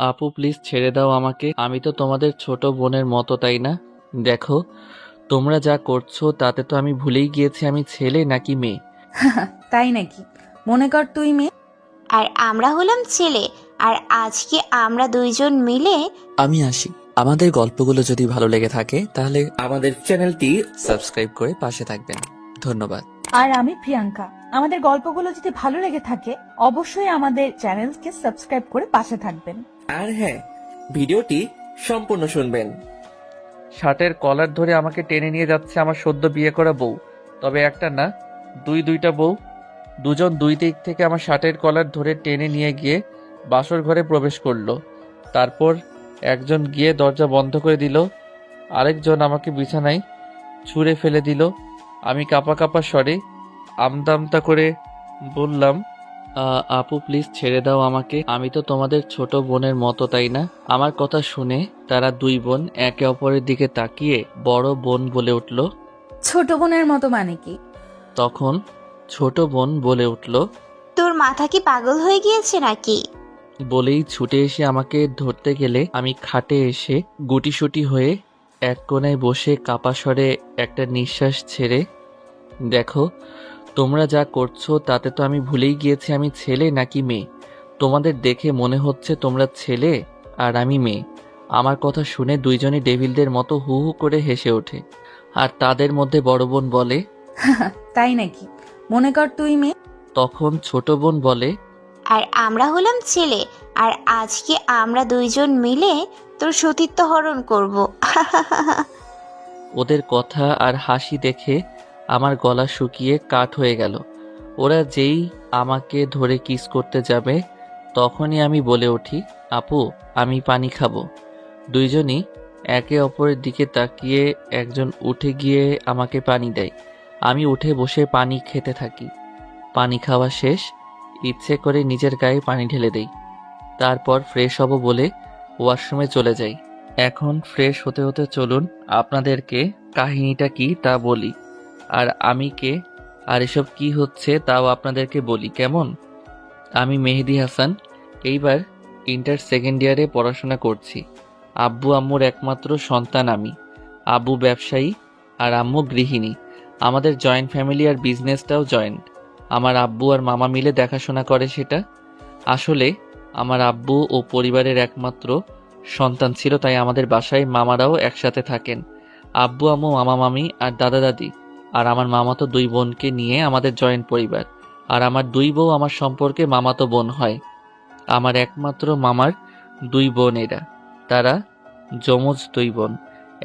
আপু প্লিজ ছেড়ে দাও আমাকে। আমি তো তোমাদের ছোট বোনের মতো, তাই না? দেখো, তোমরা যা করছো তাতে তো আমি ভুলেই গিয়েছি আমি ছেলে নাকি মেয়ে। তাই নাকি? মনে কর তুই মেয়ে। আর আমরা হলাম ছেলে। আর আজকে আমরা দুইজন মিলে আমি আসি। আমাদের গল্পগুলো যদি ভালো লেগে থাকে তাহলে আমাদের চ্যানেলটি সাবস্ক্রাইব করে পাশে থাকবেন। ধন্যবাদ। আর আমি প্রিয়াঙ্কা। আমাদের গল্পগুলো যদি ভালো লেগে থাকে অবশ্যই আমাদের চ্যানেলকে সাবস্ক্রাইব করে পাশে থাকবেন। আর হ্যাঁ, ভিডিওটি সম্পূর্ণ শুনবেন। শার্টের কলার ধরে আমাকে টেনে নিয়ে যাচ্ছে আমার সদ্য বিয়ে করা বউ। তবে একটা না, দুইটা বউ। দুজন দুই দিক থেকে আমার শার্টের কলার ধরে টেনে নিয়ে গিয়ে বাসর ঘরে প্রবেশ করলো। তারপর একজন গিয়ে দরজা বন্ধ করে দিল, আরেকজন আমাকে বিছানায় ছুঁড়ে ফেলে দিল। আমি কাঁপা কাঁপা স্বরে আমতা আমতা করে বললাম, আপু প্লিজ ছেড়ে দাও আমাকে। আমি তো তোমাদের ছোট বোনের মতো, তাই না? আমার কথা শুনে তারা দুই বোন একে অপরের দিকে তাকিয়ে বড় বোন বলে উঠল। ছোট বোনের মতো মানে কি? তখন ছোট বোন বলে উঠল, তোর মাথা কি পাগল হয়ে গিয়েছে নাকি? বলেই ছুটে এসে আমাকে ধরতে গেলে আমি খাটে এসে গুটিসুটি হয়ে এক কোণায় বসে কাপা স্বরে একটা নিঃশ্বাস ছেড়ে, দেখো, তোমরা যা করছো তাতে তো আমি ভুলেই গিয়েছি আমি ছেলে নাকি মেয়ে। তোমাদের দেখে মনে হচ্ছে তোমরা ছেলে আর আমি মেয়ে। আমার কথা শুনে দুইজনই ডেভিলদের মতো হু হু করে হেসে ওঠে। আর তাদের মধ্যে বড় বোন বলে, তাই নাকি? মনে কর তুই মেয়ে। তখন ছোট বোন বলে, আর আমরা হলাম ছেলে। আর আজকে আমরা দুইজন মিলে তোর সতীত্ব হরণ করব। ওদের কথা আর হাসি দেখে আমার গলা শুকিয়ে কাঠ হয়ে গেল। ওরা যেই আমাকে ধরে কিস করতে যাবে তখনই আমি বলে উঠি, আপু আমি পানি খাবো। দুইজনই একে অপরের দিকে তাকিয়ে একজন উঠে গিয়ে আমাকে পানি দেয়। আমি উঠে বসে পানি খেতে থাকি। পানি খাওয়া শেষ, ইচ্ছে করে নিজের গায়ে পানি ঢেলে দেই। তারপর ফ্রেশ হব বলে ওয়াশরুমে চলে যাই। এখন ফ্রেশ হতে হতে চলুন আপনাদেরকে কাহিনীটা কি তা বলি, আর আমি কে আর এসব কি হচ্ছে তাও আপনাদেরকে বলি, কেমন? আমি মেহেদী হাসান, এইবার ইন্টার সেকেন্ড ইয়ারে পড়াশোনা করছি। আব্বু আম্মুর একমাত্র সন্তান আমি। আব্বু ব্যবসায়ী আর আম্মু গৃহিণী। আমাদের জয়েন্ট ফ্যামিলি আর বিজনেসটাও জয়েন্ট। আমার আব্বু আর মামা মিলে দেখাশোনা করে সেটা। আসলে আমার আব্বু ও পরিবারের একমাত্র সন্তান ছিল, তাই আমাদের বাসায় মামারাও একসাথে থাকেন। আব্বু আম্মু মামা মামি আর দাদা দাদি আর আমার মামাতো দুই বোনকে নিয়ে আমাদের জয়েন্ট পরিবার। আর আমার দুই বউ আমার সম্পর্কে মামাতো বোন হয়। আমার একমাত্র মামার দুই বোন এরা, তারা যমজ দুই বোন,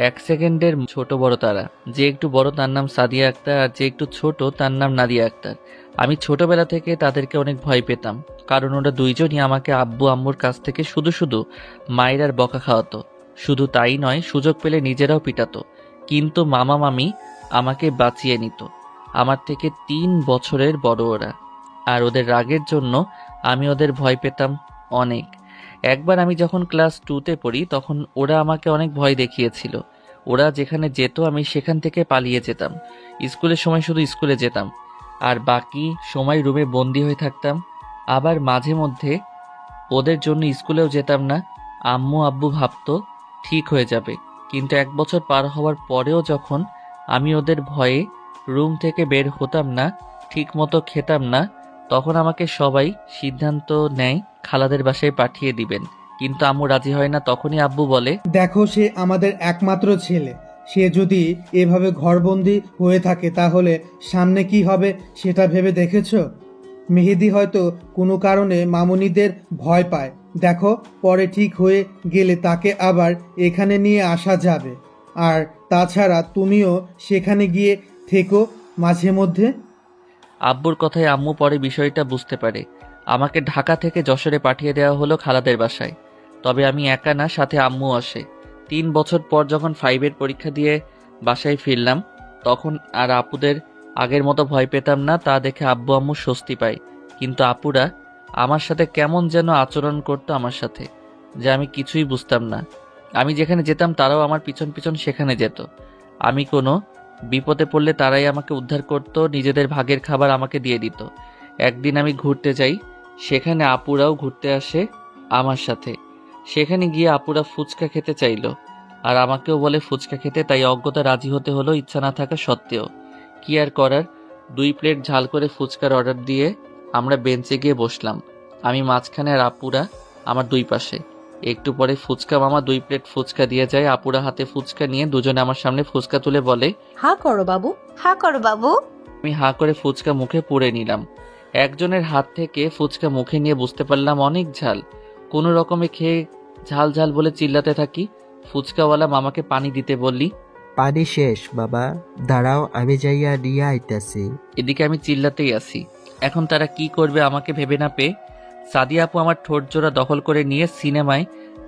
এক সেকেন্ডের ছোট বড় তারা। যে একটু বড় তার নাম সাদিয়া আক্তার আর যে একটু ছোট তার নাম নাদিয়া আক্তার। আমি ছোটবেলা থেকে তাদেরকে অনেক ভয় পেতাম, কারণ ওরা দুইজনই আমাকে আব্বু আম্মুর কাছ থেকে শুধু শুধু মায়ের আর বকা খাওয়াতো। শুধু তাই নয়, সুযোগ পেলে নিজেরাও পিটাতো। কিন্তু মামা মামি আমাকে বাঁচিয়ে নিত। আমার থেকে 3 বছরের বড় ওরা, আর ওদের রাগের জন্য আমি ওদের ভয় পেতাম অনেক। একবার আমি যখন ক্লাস 2তে পড়ি তখন ওরা আমাকে অনেক ভয় দেখিয়েছিল। ওরা যেখানে যেত আমি সেখান থেকে পালিয়ে যেতাম। স্কুলের সময় শুধু স্কুলে যেতাম, আর বাকি সময় রুমে বন্দি হয়ে থাকতাম। আবার মাঝে মধ্যে ওদের জন্য স্কুলেও যেতাম না। আম্মু আব্বু ভাবতো ঠিক হয়ে যাবে, কিন্তু 1 বছর পার হওয়ার পরেও যখন আমি ওদের ভয়ে রুম থেকে বের হতাম না, ঠিক মতো খেতাম না, তখন আমাকে সবাই সিদ্ধান্ত নেয় খালাদের বাসায় পাঠিয়ে দিবেন। কিন্তু আম্মু রাজি হয় না। তখনই আব্বু বলে, দেখো, সে আমাদের একমাত্র ছেলে। সে যদি এভাবে ঘরবন্দি হয়ে থাকে তাহলে সামনে কি হবে সেটা ভেবে দেখেছো? মেহেদি হয়তো কোনো কারণে মামুনিদের ভয় পায়। দেখো, পরে ঠিক হয়ে গেলে তাকে আবার এখানে নিয়ে আসা যাবে। আর তাছাড়া তুমিও সেখানে গিয়ে থেকো মাঝে মধ্যে। আব্বুর কথায় আম্মু পরে বিষয়টা বুঝতে পারে। আমাকে ঢাকা থেকে যশোরে পাঠিয়ে দেওয়া হলো খালাদের বাসায়। তবে আমি একা না, সাথে আম্মু আসে। 3 বছর পর যখন 5-এর পরীক্ষা দিয়ে বাসায় ফিরলাম তখন আর আপুদের আগের মতো ভয় পেতাম না। তা দেখে আব্বু আম্মু স্বস্তি পায়। কিন্তু আপুরা আমার সাথে কেমন যেন আচরণ করতো আমার সাথে, যে আমি কিছুই বুঝতাম না। আমি যেখানে যেতাম তারাও আমার পিছন পিছন সেখানে যেত। আমি কোনো বিপদে পড়লে তারাই আমাকে উদ্ধার করত, নিজেদের ভাগের খাবার আমাকে দিয়ে দিত। একদিন আমি ঘুরতে যাই, সেখানে আপুরাও ঘুরতে আসে আমার সাথে। সেখানে গিয়ে আপুরা ফুচকা খেতে চাইলো, আর আমাকেও বলে ফুচকা খেতে, তাই অজ্ঞতা রাজি হতে হলো ইচ্ছা না থাকা সত্ত্বেও। কি আর করার, 2 প্লেট ঝাল করে ফুচকার অর্ডার দিয়ে আমরা বেঞ্চে গিয়ে বসলাম। আমি মাঝখানে আর আপুরা আমার 2 পাশে। একটু পরে ফুচকা মামা 2 প্লেট ফুচকা দিয়ে যায়। আপুরা হাতে ফুচকা নিয়ে দুজনে আমার সামনে ফুচকা তুলে বলে, হা করো বাবু। হা করো বাবু। আমি হা করে ফুচকা মুখে পুরে নিলাম। একজনের হাত থেকে ফুচকা মুখে নিয়ে বুঝতে পারলাম অনেক ঝাল। কোনো রকমে খেয়ে ঝাল ঝাল বলে চিল্লাতে থাকি। ফুচকাওয়ালা মামাকে পানি দিতে বললি, পানি শেষ বাবা, দাঁড়াও আমি যাইয়া নিয়ে আইতাছি। এদিকে আমি চিল্লাতেই আছি। এখন তারা কি করবে আমাকে ভেবে না পেয়ে সাদিয়া আপু আমার ঠোঁট জোড়া দখল করে নিয়ে সিনেমায়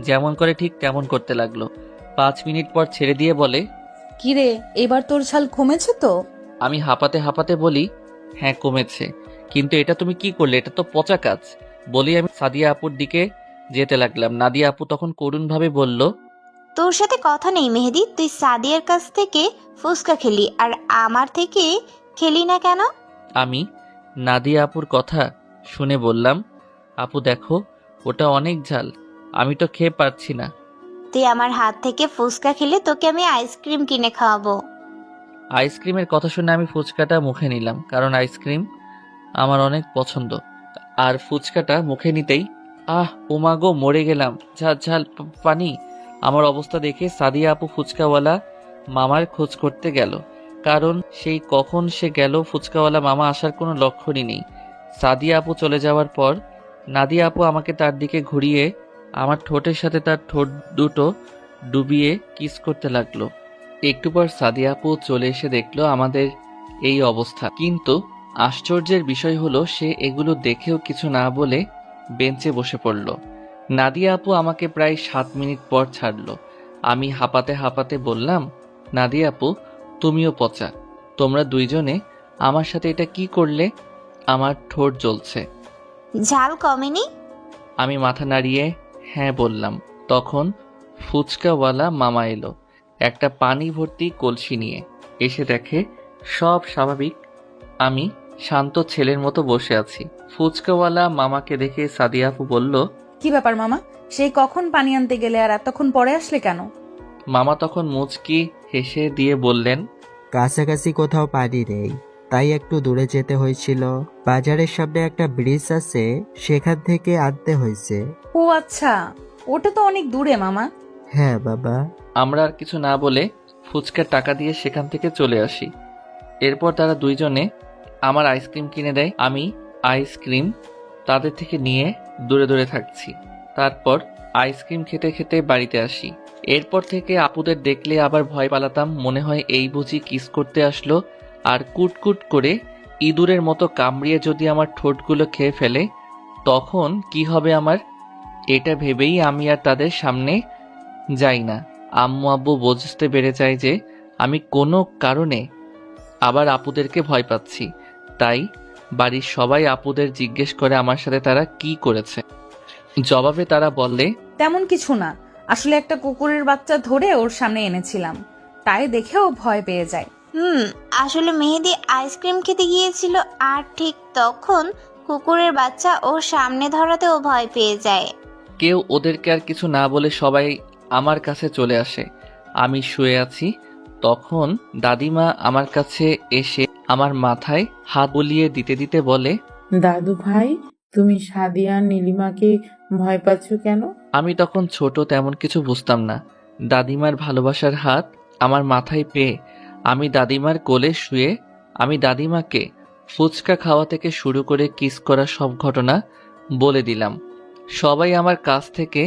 যেমন করে ঠিক তেমন করতে লাগলো। 5 মিনিট পর ছেড়ে দিয়ে বলে, কিরে, এবার তোর ঝাল কমেছে তো? আমি হাঁপাতে হাঁপাতে বলি, হ্যাঁ কমেছে, কিন্তু এটা তুমি কি করলে, এটা তো পচা কাজ। বলি আমি সাদিয়া আপুর দিকে যেতে লাগলাম। নাদিয়া আপু তখন করুণভাবে বলল, তোর সাথে কথা নেই মেহেদি, তুই সাদিয়ার কাছ থেকে ফুচকা খেলি আর আমার থেকে খেলি না কেন? আমি নাদিয়া আপুর কথা শুনে বললাম, আপু দেখো ওটা অনেক ঝাল, আমি তো খেয়ে পারছি না। তুই আমার হাত থেকে ফুচকা খেলে তোকে আমি আইসক্রিম কিনে খাওয়াবো। আইসক্রিমের কথা শুনে আমি ফুচকাটা মুখে নিলাম, কারণ আইসক্রিম আমার অনেক পছন্দ। আর ফুচকাটা মুখে নিতেই ওমাগো মরে গেলাম, ঝাল ঝাল পানি। আমার অবস্থা দেখে সাদিয়া আপু ফুচকাওয়ালা মামার খোঁজ করতে গেল, কারণ সেই কখন সে গেল ফুচকাওয়ালা মামা আসার কোনো লক্ষণই নেই। সাদিয়া আপু চলে যাওয়ার পর নাদিয়া আপু আমাকে তার দিকে ঘুরিয়ে আমার ঠোঁটের সাথে তার ঠোঁট দুটো ডুবিয়ে কিস করতে লাগলো। একটু পর সাদিয়া আপু চলে এসে দেখলো আমাদের এই অবস্থা, কিন্তু আশ্চর্যের বিষয় হলো সে এগুলো দেখেও কিছু না বলে বেঞ্চে বসে পড়ল। নাদিয়া আপু আমাকে প্রায় 7 মিনিট পর ছাড়লো। আমি হাঁপাতে হাঁপাতে বললাম, নাদিয়া আপু তুমিও পচা, তোমরা দুইজনে আমার সাথে এটা কি করলে? আমার ঠোঁট জ্বলছে। ঝাল কমেনি? আমি মাথা নাড়িয়ে হ্যাঁ বললাম। তখন ফুচকাওয়ালা মামা এলো একটা পানি ভর্তি কলসি নিয়ে। এসে দেখে সব স্বাভাবিক, আমি শান্ত ছেলের মতো বসে আছি। ফুচকাওয়ালা মামাকে দেখে সাদিয়া আপু বলল, কি ব্যাপার মামা, সেই কখন পানি আনতে গেলে আর এতক্ষণ পরে আসলে কেন? মামা তখন মুচকি হেসে দিয়ে বললেন, কাছাকাছি কোথাও পানি নেই, তাই একটু দূরে যেতে হয়েছিল। বাজারের সামনে একটা ব্রিজ আছে, সেখান থেকে আনতে হয়েছে। ও আচ্ছা, ওটা তো অনেক দূরে মামা। হ্যাঁ বাবা। আমরা আর কিছু না বলে ফুচকার টাকা দিয়ে সেখান থেকে চলে আসি। এরপর তারা দুইজনে আমার আইসক্রিম কিনে দেয়। আমি আইসক্রিম তাদের থেকে নিয়ে দূরে দূরে থাকছি। তারপর আইসক্রিম খেতে খেতে বাড়িতে আসি। এরপর থেকে আপুদের দেখলে আবার ভয় পালাতাম, মনে হয় এই বুঝি কিস করতে আসলো, আর কুটকুট করে ইঁদুরের মতো কামড়িয়ে যদি আমার ঠোঁটগুলো খেয়ে ফেলে তখন কি হবে আমার। এটা ভেবেই আমি আর তাদের সামনে যাই না। আম্মু আব্বু বুঝতে পেরে যায় যে আমি কোনো কারণে আবার আপুদেরকে ভয় পাচ্ছি, তাই বাড়ির সবাই আপুদের জিজ্ঞেস করে আমার সাথে তারা কি করেছে। জবাবে তারা বললে, তেমন কিছু না, আসলে একটা কুকুরের বাচ্চা ধরে ওর সামনে এনেছিলাম, তাই দেখেও ভয় পেয়ে যায়। আসলে মেহেদি আইসক্রিম খেতে গিয়েছিল আর ঠিক তখন কুকুরের বাচ্চা ওর সামনে ধরাতে ও ভয় পেয়ে যায়। কেউ ওদেরকে আর কিছু না বলে সবাই আমার কাছে চলে আসে। আমি শুয়ে আছি, তখন দাদিমা আমার কাছে এসে আমার মাথায় হাত বুলিয়ে দিতে দিতে বলে, দাদু ভাই, তুমি সাদিয়া নীলিমাকে ভয় পাচ্ছ কেন? আমি তখন ছোট, তেমন কিছু বুঝতাম না। দাদিমার ভালোবাসার হাত আমার মাথায় পেয়ে আমি দাদিমার কোলে শুয়ে আমি দাদিমাকে ফুচকা খাওয়া থেকে শুরু করে কিস করা সব ঘটনা বলে দিলাম। সবাই আমার কাছ থেকে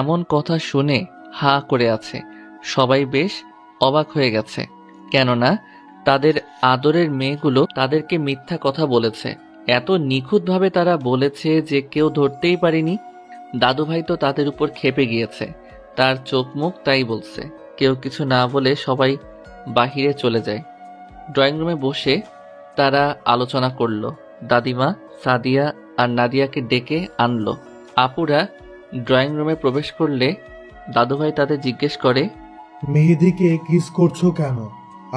এমন কথা শুনে হা করে আছে। সবাই বেশ অবাক হয়ে গেছে, কেননা তাদের আদরের মেয়েগুলো তাদেরকে মিথ্যা কথা বলেছে। এত নিখুঁতভাবে তারা বলেছে যে কেউ ধরতেই পারেনি। দাদুভাই তো তাদের উপর ক্ষেপে গিয়েছে, তার চোখ মুখ তাই বলছে। কেউ কিছু না বলে সবাই বাহিরে চলে যায়। ড্রয়িং রুমে বসে তারা আলোচনা করলো। দাদিমা সাদিয়া আর নাদিয়াকে ডেকে আনলো। আপুরা ড্রয়িং রুমে প্রবেশ করলে দাদুভাই তাদের জিজ্ঞেস করে, মেহেদিকে কিস করছো কেন?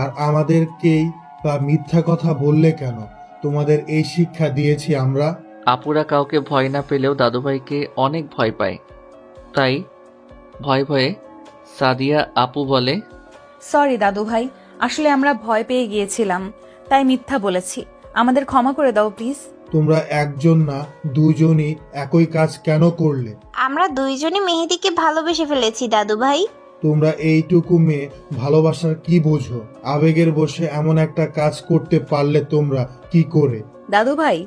আর আমাদেরকেই বা মিথ্যা কথা বললে কেন? তোমাদের এই শিক্ষা দিয়েছি আমরা? আপুরা কাউকে ভয় না পেলেও দাদুভাইকে অনেক ভয় পায়। তাই ভয়ে ভয়ে সাদিয়া আপু বলে, সরি দাদু ভাই, আসলে আমরা ভয় পেয়ে গিয়েছিলাম, তাই মিথ্যা বলেছি। আমাদের ক্ষমা করে দাও প্লিজ। তোমরা একজন না দুজনই একই কাজ কেন করলে? আমরা দুইজনই মেহেদিকে ভালোবেসে ফেলেছি দাদু ভাই। তোমরা এইটুকু মেয়ে ভালোবাসার কি বোঝো? আবেগের বশে এমন একটা কাজ করতে পারলে তোমরা কি করে? দাদু ভাই,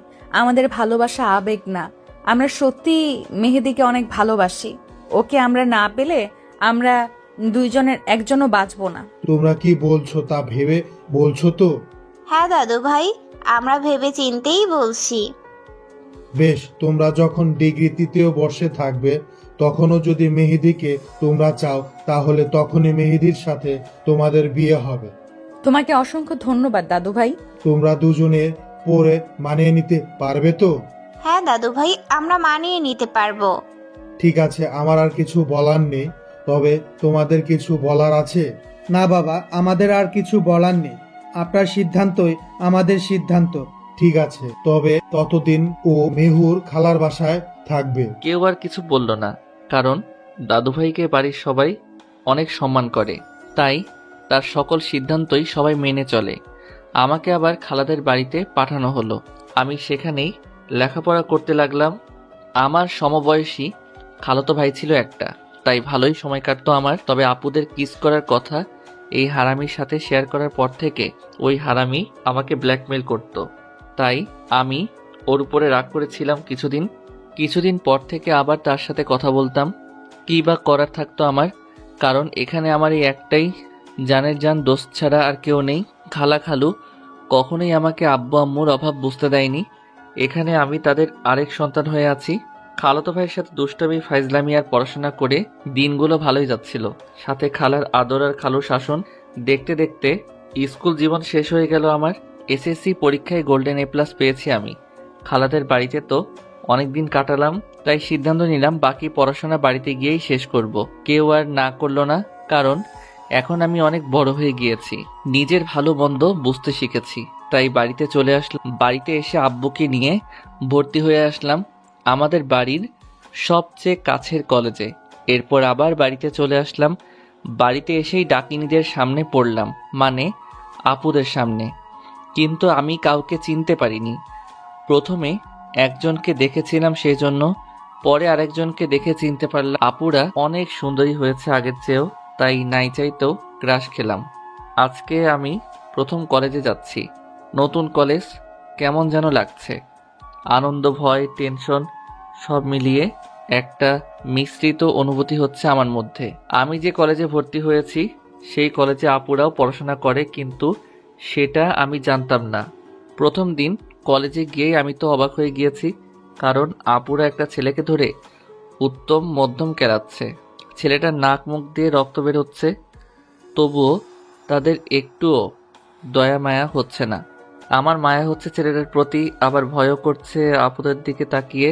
আমাদের ভালোবাসা আবেগ না, আমরা সত্যি মেহেদিকে অনেক ভালোবাসি। ওকে আমরা না পেলে আমরা দুইজনের একজনও বাঁচবো না। তোমরা কি বলছো তা ভেবে বলছো তো? হ্যাঁ দাদু ভাই, আমরা ভেবে চিন্তেই বলছি। বেশ, তোমরা যখন ডিগ্রি 3য় বর্ষে থাকবে তখনও যদি মেহেদিকে তোমরা চাও তাহলে তখনই মেহেদির সাথে তোমাদের বিয়ে হবে। তোমাকে অসংখ্য ধন্যবাদ দাদু ভাই। তোমরা দুজনে পরে মানিয়ে নিতে পারবে তো? হ্যাঁ দাদু ভাই, আমরা মানিয়ে নিতে পারবো। ঠিক আছে, আমার আর কিছু বলার নেই। তবে তোমাদের কিছু বলার আছে? না বাবা, আমাদের আর কিছু বলার নেই। আপনার সিদ্ধান্তই আমাদের সিদ্ধান্ত। ঠিক আছে, তবে ততদিন ও মেহুর খালার বাসায় থাকবে। কেউ আর কিছু বলল না, কারণ দাদুভাইকে বাড়ির সবাই অনেক সম্মান করে, তাই তার সকল সিদ্ধান্তই সবাই মেনে চলে। আমাকে আবার খালাদের বাড়িতে পাঠানো হলো। আমি সেখানেই লেখাপড়া করতে লাগলাম। আমার সমবয়সী খালাতো ভাই ছিল একটা, তাই ভালোই সময় কাটতো আমার। তবে আপুদের কিস করার কথা এই হারামির সাথে শেয়ার করার পর থেকে ওই হারামি আমাকে ব্ল্যাকমেল করত, তাই আমি ওর উপরে রাগ করেছিলাম কিছুদিন পর থেকে আবার তার সাথে কথা বলতাম। কী বা করার থাকতো আমার, কারণ এখানে আমার এই একটাই জানের জান দোস্ত ছাড়া আর কেউ নেই। খালা খালু কখনোই আমাকে আব্বু আম্মুর অভাব বুঝতে দেয়নি। এখানে আমি তাদের আরেক সন্তান হয়ে আছি। খালাতো ভাইয়ের সাথে দুষ্টামি ফাইজলামি আর পড়াশোনা করে দিনগুলো ভালোই যাচ্ছিল। সাথে খালার আদর আর খালুর শাসন দেখতে দেখতে স্কুল জীবন শেষ হয়ে গেল আমার। এসএসসি পরীক্ষায় গোল্ডেন A+ পেয়েছি আমি। খালাদের বাড়িতে তো অনেক দিন কাটালাম, তাই সিদ্ধান্ত নিলাম বাকি পড়াশোনা বাড়িতে গিয়েই শেষ করব। কেউ আর না করলো না, কারণ এখন আমি অনেক বড় হয়ে গিয়েছি, নিজের ভালো মন্দ বুঝতে শিখেছি। তাই বাড়িতে চলে আসলাম। বাড়িতে এসে আব্বুকে নিয়ে ভর্তি হয়ে আসলাম আমাদের বাড়ির সবচেয়ে কাছের কলেজে। এরপর আবার বাড়িতে চলে আসলাম। বাড়িতে এসেই ডাকিনীদের সামনে পড়লাম, মানে আপুদের সামনে। কিন্তু আমি কাউকে চিনতে পারিনি। প্রথমে একজনকে দেখেছিলাম সেজন্য, পরে আরেকজনকে দেখে চিনতে পারলাম। আপুরা অনেক সুন্দরী হয়েছে আগের চেয়েও, তাই নাই চাইতেও ক্রাশ খেলাম। আজকে আমি প্রথম কলেজে যাচ্ছি, নতুন কলেজ, কেমন যেন লাগছে। আনন্দ, ভয়, টেনশন সব মিলিয়ে একটা মিশ্রিত অনুভূতি হচ্ছে আমার মধ্যে। আমি যে কলেজে ভর্তি হয়েছি সেই কলেজে আপুরাও পড়াশোনা করে, কিন্তু সেটা আমি জানতাম না। প্রথম দিন কলেজে গিয়েই আমি তো অবাক হয়ে গিয়েছি, কারণ আপুরা একটা ছেলেকে ধরে উত্তম মধ্যম কেলাচ্ছে। ছেলেটার নাক মুখ দিয়ে রক্ত বেরোচ্ছে, তবুও তাদের একটুও দয়া মায়া হচ্ছে না। আমার মায়া হচ্ছে ছেলেটার প্রতি, আবার ভয়ও করছে আপুদের দিকে তাকিয়ে।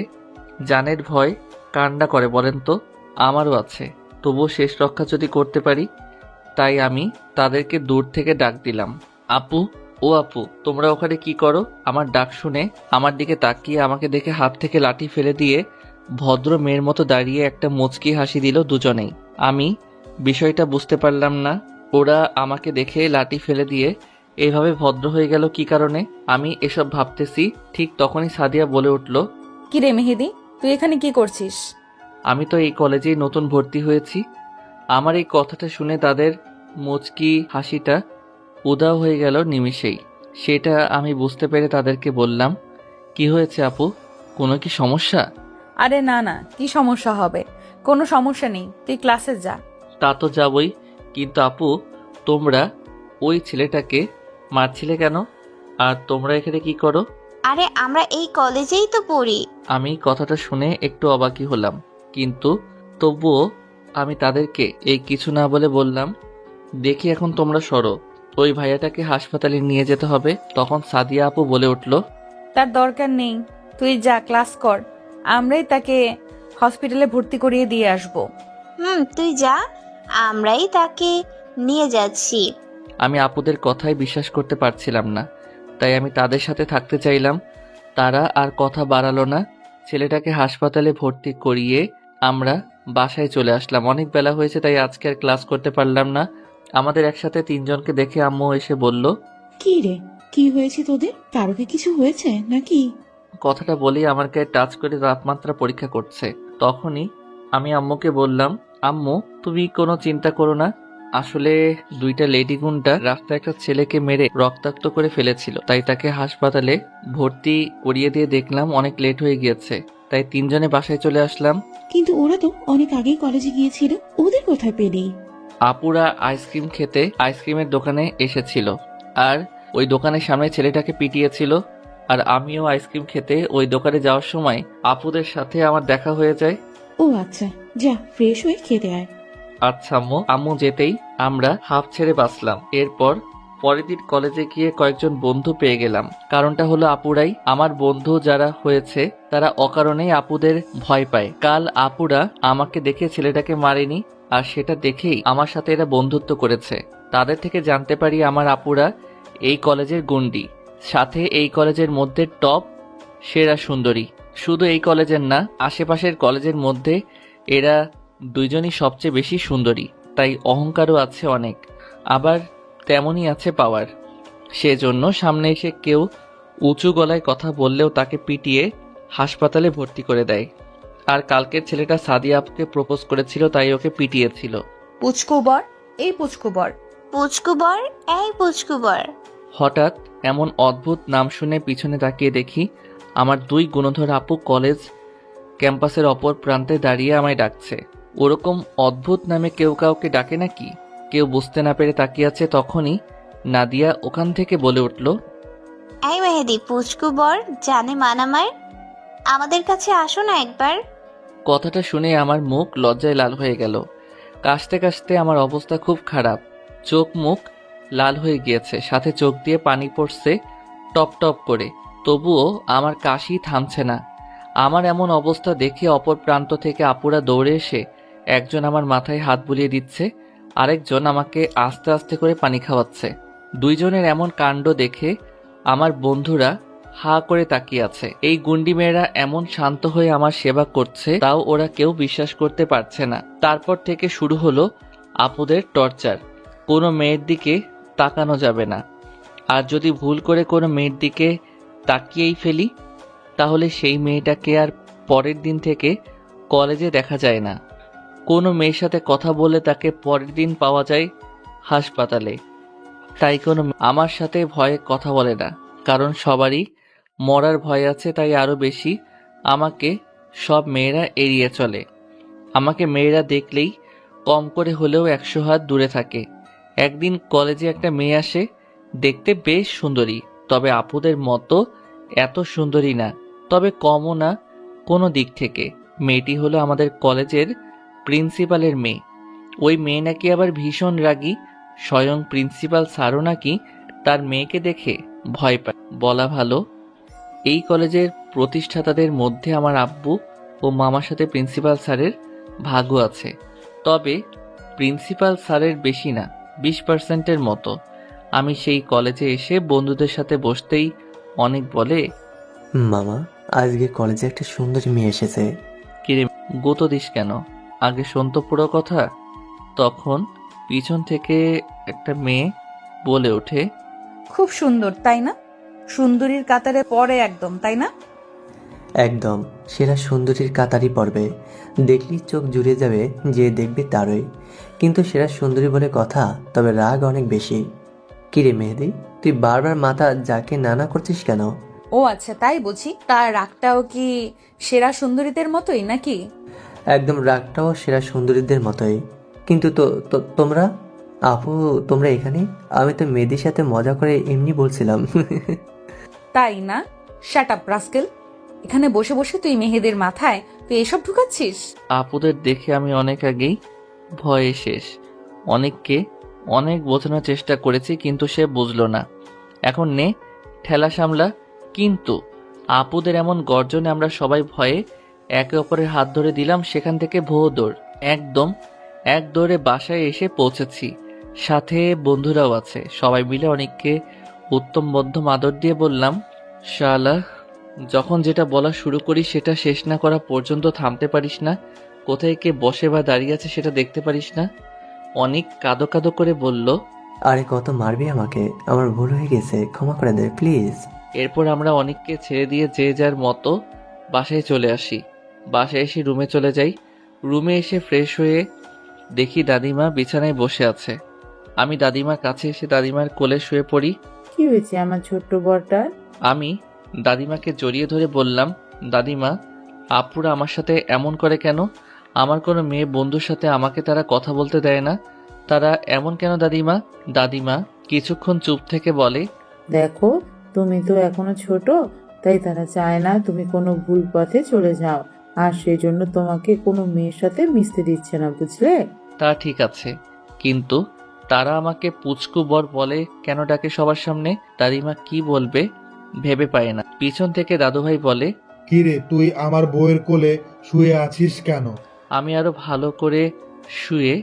জানের ভয় কান্ডা করে বলেন তো? আমারও আছে, তবুও শেষ রক্ষা যদি করতে পারি। তাই আমি তাদেরকে দূর থেকে ডাক দিলাম, আপু, ও আপু, তোমরা ওখানে কি করো? আমার ডাক শুনে আমার দিকে তাকিয়ে আমাকে দেখে হাত থেকে লাঠি ফেলে দিয়ে ভদ্র মেয়ের মতো দাঁড়িয়ে একটা মুচকি হাসি দিল দুজনেই। আমি বিষয়টা বুঝতে পারলাম না, ওরা আমাকে দেখে লাঠি ফেলে দিয়ে এইভাবে ভদ্র হয়ে গেল কি কারণে। আমি এসব ভাবতেছি, ঠিক তখনই সাদিয়া বলে উঠল, কি রে মেহেদি, তুই এখানে কি করছিস? আমি তো এই কলেজেই নতুন ভর্তি হয়েছি। আমার এই কথাটা শুনে তাদের মুচকি হাসিটা উধাও হয়ে গেল নিমিষেই। সেটা আমি বুঝতে পেরে তাদেরকে বললাম, কি হয়েছে আপু, কোনো কি সমস্যা? আরে না না, কি সমস্যা হবে? কোনো সমস্যা নেই, তুই ক্লাসে যা। তা তো যাবই, কিন্তু আপু, তোমরা ওই ছেলেটাকে মারছিলে কেন? আর তোমরা এখানে কি করো? আরে আমরা এই কলেজেই তো পড়ি। আমি কথাটা শুনে একটু অবাকই হলাম, কিন্তু তবুও আমি তাদেরকে এই কিছু না বলে বললাম, দেখি এখন তোমরা সরো, ওই ভাইয়াটাকে হাসপাতালে নিয়ে যেতে হবে। তখন সাদিয়া আপু বলে উঠল, তার দরকার নেই, তুই যা, ক্লাস কর, আমরাই তাকে হসপিটালে ভর্তি করিয়ে দিয়ে আসবো। তুই যা, আমরাই তাকে নিয়ে যাচ্ছি। আমি আপুদের কথাই বিশ্বাস করতে পারছিলাম না, তাই আমি তাদের সাথে থাকতে চাইলাম। তারা আর কথা বাড়ালো না। ছেলেটাকে হাসপাতালে ভর্তি করিয়ে আমরা বাসায় চলে আসলাম। অনেক বেলা হয়েছে, তাই আজকে আর ক্লাস করতে পারলাম না। আমাদের একসাথে তিনজনকে দেখে আম্মু এসে বলল, কি রে, কি হয়েছে তোদের? কারো কি কিছু হয়েছে নাকি? কথাটা বলেই আমার গায়ে টাচ করে তাপমাত্রা পরীক্ষা করছে। তখনই আমি আম্মুকে বললাম, আম্মু তুমি কোনো চিন্তা করো না, আসলে দুইটা লেডি গুন্ডা রাস্তায় একটা ছেলেকে মেরে রক্তাক্ত করে ফেলেছিল, তাই তাকে হাসপাতালে ভর্তি করিয়ে দিয়ে দেখলাম অনেক লেট হয়ে গিয়েছে, তাই তিনজনে বাসায় চলে আসলাম। কিন্তু ওরা তো অনেক আগেই কলেজে গিয়েছিল, ওদের কোথায় পেলি? আপুরা আইসক্রিম খেতে আইসক্রিমের দোকানে এসেছিল, আর ওই দোকানের সামনে ছেলেটাকে পিটিয়েছিল। আর আমিও আইসক্রিম খেতে ওই দোকানে যাওয়ার সময় আপুদের সাথে আমার দেখা হয়ে যায়। ও আচ্ছা, যা ফ্রেশ হয়ে খেতে আয়। আচ্ছা আম্মু। আম্মু যেতেই আমরা হাফ ছেড়ে বাঁচলাম। এরপর পরের দিন কলেজে গিয়ে কয়েকজন বন্ধু পেয়ে গেলাম। কারণটা হলো আপুরাই। আমার বন্ধু যারা হয়েছে তারা অকারণেই আপুদের ভয় পায়। কাল আপুরা আমাকে দেখে ছেলেটাকে মারেনি, আর সেটা দেখেই আমার সাথে এরা বন্ধুত্ব করেছে। তাদের থেকে জানতে পারি আমার আপুরা এই কলেজের গুন্ডি, সাথে এই কলেজের মধ্যে টপ সেরা সুন্দরী। শুধু এই কলেজের না, আশেপাশের কলেজের মধ্যে এরা দুইজনই সবচেয়ে বেশি সুন্দরী, তাই অহংকারও আছে অনেক, আবার তেমনই আছে পাওয়ার। সেজন্য সামনে এসে কেউ উঁচু গলায় কথা বললেও তাকে পিটিয়ে হাসপাতালে ভর্তি করে দেয়। আর কালকের ছেলেটা সাদিয়া আপুকে প্রপোজ করেছিল, তাই ওকে পিটিয়েছিল। পুচকুবর, এই পুচকুবর। পুচকুবর, এই পুচকুবর। হঠাৎ এমন অদ্ভুত নাম শুনে পিছনে তাকিয়ে দেখি আমার দুই গুণধর আপু কলেজ ক্যাম্পাসের অপর প্রান্তে দাঁড়িয়ে আমায় ডাকছে। ওরকম অদ্ভুত নামে কেউ কাউকে ডাকে নাকি? কেউ বুঝতে না পেরে তাকিয়ে আছে। তখনই নাদিয়া ওখান থেকে বলে উঠল, এই মেহেদি, পুচকুবর জানে মানামার, আমাদের কাছে আসো না একবার। কথাটা শুনে আমার মুখ লজ্জায় লাল হয়ে গেল। কাশতে কাশতে আমার অবস্থা খুব খারাপ, চোখ মুখ লাল হয়ে গিয়েছে, সাথে চোখ দিয়ে পানি পড়ছে টপ টপ করে। তবুও আমার কাশি থামছে না। আমার এমন অবস্থা দেখে অপর প্রান্ত থেকে আপুরা দৌড়ে এসে একজন আমার মাথায় হাত বুলিয়ে দিচ্ছে, আরেকজন আমাকে আস্তে আস্তে করে পানি খাওয়াচ্ছে। দুইজনের এমন কাণ্ড দেখে আমার বন্ধুরা হা করে তাকিয়ে আছে। এই গুন্ডি মেয়েরা এমন শান্ত হয়ে আমার সেবা করছে, তাও ওরা কেউ বিশ্বাস করতে পারছে না। তারপর থেকে শুরু হলো আপুদের টর্চার। কোনো মেয়ের দিকে তাকানো যাবে না, আর যদি ভুল করে কোনো মেয়ের দিকে তাকিয়েই ফেলি তাহলে সেই মেয়েটাকে আর পরের দিন থেকে কলেজে দেখা যায় না। কোনো মেয়ের সাথে কথা বলে তাকে পরের দিন পাওয়া যায় হাসপাতালে। তাই কোনো আমার সাথে ভয়ে কথা বলে না, কারণ সবারই মরার ভয় আছে, তাই আরো বেশি আমাকে সব মেয়েরা এড়িয়ে চলে। আমাকে মেয়েরা দেখলেই কম করে হলেও 100 হাত দূরে থাকে। একদিন কলেজে একটা মেয়ে আসে, দেখতে বেশ সুন্দরী, তবে আপুদের মতো এত সুন্দরী না, তবে কমও না কোনো দিক থেকে। মেয়েটি হলো আমাদের কলেজের প্রিন্সিপালের মেয়ে। ওই মেয়ে নাকি আবার ভীষণ রাগী, স্বয়ং প্রিন্সিপাল স্যারও নাকি তার মেয়েকে দেখে ভয় পায়। বলা ভালো, এই কলেজের প্রতিষ্ঠাতাদের মধ্যে আমার আব্বু ও মামার সাথে প্রিন্সিপাল স্যারের ভাগও আছে, তবে প্রিন্সিপাল স্যারের বেশি না, 20%-এর মতো। আমি সেই কলেজে এসে বন্ধুদের সাথে বসতেই অনেক বলে, মামা, আজকে কলেজে একটা সুন্দরী মেয়ে এসেছে। কিরে গোতো দিস কেন? আগে শোন তো পুরো কথা। তখন পিছন থেকে একটা মেয়ে বলে ওঠে, খুব সুন্দর তাই না? সুন্দরীর কাতারে পড়ে একদম, তাই না? একদম সেরা সুন্দরীর কাতারই পড়বে, দেখলেই চোখ জুড়ে যাবে, যে দেখবে তারই। কিন্তু সেরা সুন্দরী বলে কথা, তবে রাগ অনেক বেশি। কিরে মেহেদি, তুই বারবার মাথা যাকে নানা করছিস কেন? ও আচ্ছা, তাই বুঝি। তার রাগটাও কি সেরা সুন্দরীদের মতোই নাকি? একদম রাগটাও সেরা সুন্দরীদের মতোই। কিন্তু তোমরা আপু, তোমরা এখানে? আমি তো মেহেদির সাথে মজা করে এমনি বলছিলাম। তাই না? Shut up rascal. এখানে বসে বসে তুই মেহেদের মাথায় তুই এসব ঢুকাচ্ছিস? আপুদের দেখে আমি অনেক আগেই ভয়ে শেষ। অনেককে অনেক বোঝানোর চেষ্টা করেছি, কিন্তু সে বুঝলো না। এখন নে ঠেলা সামলা। কিন্তু আপুদের এমন গর্জনে আমরা সবাই ভয়ে একে অপরের হাত ধরে দিলাম। সেখান থেকে ভো দৌড়, একদম এক দৌড়ে বাসায় এসে পৌঁছেছি। সাথে বন্ধুরাও আছে। সবাই মিলে অনেককে উত্তম মধ্যম আদর দিয়ে বললাম, শালা, যখন যেটা বলা শুরু করি সেটা শেষ না করা পর্যন্ত থামতে পারিস না। কোথায় কে বসে বা দাঁড়িয়ে আছে সেটা দেখতে পারিস না? অনেক কাঁদো কাঁদো করে বলল। আরে কত মারবি আমাকে? আমার ভুল হয়ে গেছে, ক্ষমা করে দে প্লিজ। এরপর আমরা অনেককে ছেড়ে দিয়ে যে যার মতো বাসায় চলে আসি। বাসায় এসে রুমে চলে যাই। রুমে এসে ফ্রেশ হয়ে দেখি দাদিমা বিছানায় বসে আছে। আমি দাদিমার কাছে এসে দাদিমার কোলে শুয়ে পড়ি। কি হয়েছে আমার ছোট্ট বরটার? আমি দাদিমাকে জড়িয়ে ধরে বললাম, দাদিমা, আপুরা আমার সাথে এমন করে কেন? আমার কোনো মেয়ে বন্ধুর সাথে আমাকে তারা কথা বলতে দেয় না। তারা এমন কেন দাদিমা? দাদিমা কিছুক্ষণ চুপ থেকে বলে, দেখো, তুমি তো এখনো ছোট, তাই তারা চায় না তুমি কোনো ভুল পথে চলে যাও, আর সেই জন্য তোমাকে কোনো মেয়ের সাথে মিশতে দিচ্ছে না, বুঝলে? তা ঠিক আছে, কিন্তু তারা আমাকে পুচকু বর বলে কেন ডাকে সবার সামনে? দাদিমা কি বলবে ভেবে পায় না। পিছন থেকে দাদুভাই বলে, কিরে তুই আমার বউয়ের কোলে শুয়ে আছিস কেন? আমি আরো ভালো করে শুয়ে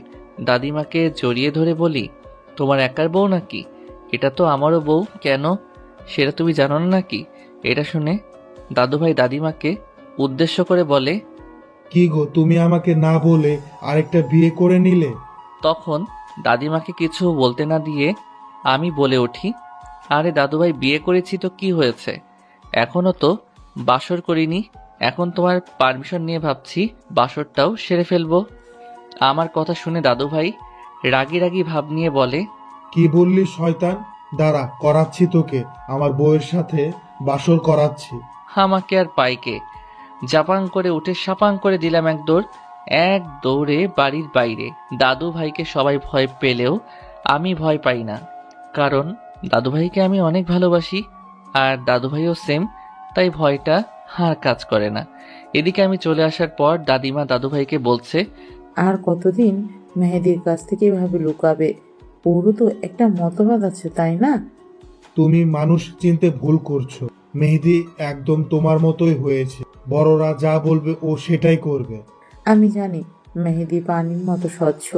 দাদিমাকে জড়িয়ে ধরে বলি, তোমার একার বউ নাকি? এটা তো আমারও বউ। কেন সেটা তুমি জানো না নাকি? এটা শুনে দাদুভাই দাদিমাকে উদ্দেশ্য করে বলে, কি গো তুমি আমাকে না বলে আরেকটা বিয়ে করে নিলে? তখন দাদিমাকে কিছু বলতে না দিয়ে আমি বলে উঠি, আরে দাদুভাই, বিয়ে করেছি তো কি হয়েছে? এখনো তো বাসর করিনি। এখন তোমার পারমিশন নিয়ে ভাবছি বাসরটাও সেরে ফেলবো। আমার কথা শুনে দাদুভাই রাগী রাগী ভাব নিয়ে বলে, কি বললি শয়তান? দাঁড়া, করাচ্ছি তোকে, আমার বউয়ের সাথে বাসর করাচ্ছি। আমাকে আর পাইকে জাপাং করে উঠে সাপাং করে দিলাম এক দৌড়ে বাড়ির বাইরে। দাদু ভাইকে সবাই ভয় পেলেও আমি ভয় পাই না, কারণ দাদু ভাইকে আমি অনেক ভালোবাসি, আর দাদু ভাইও সেম, তাই ভয়টা আর কাজ করে না। এদিকে আমি চলে আসার পর দাদিমা দাদু ভাইকে বলছে, আর কতদিন মেহেদির কাছ থেকে এভাবে লুকাবে? ওরও তো একটা মতবাদ আছে, তাই না? তুমি মানুষ চিনতে ভুল করছো। মেহেদি একদম তোমার মতোই হয়েছে। বড়রা যা বলবে ও সেটাই করবে। আমি জানি মেহেদি পানির মতো স্বচ্ছ,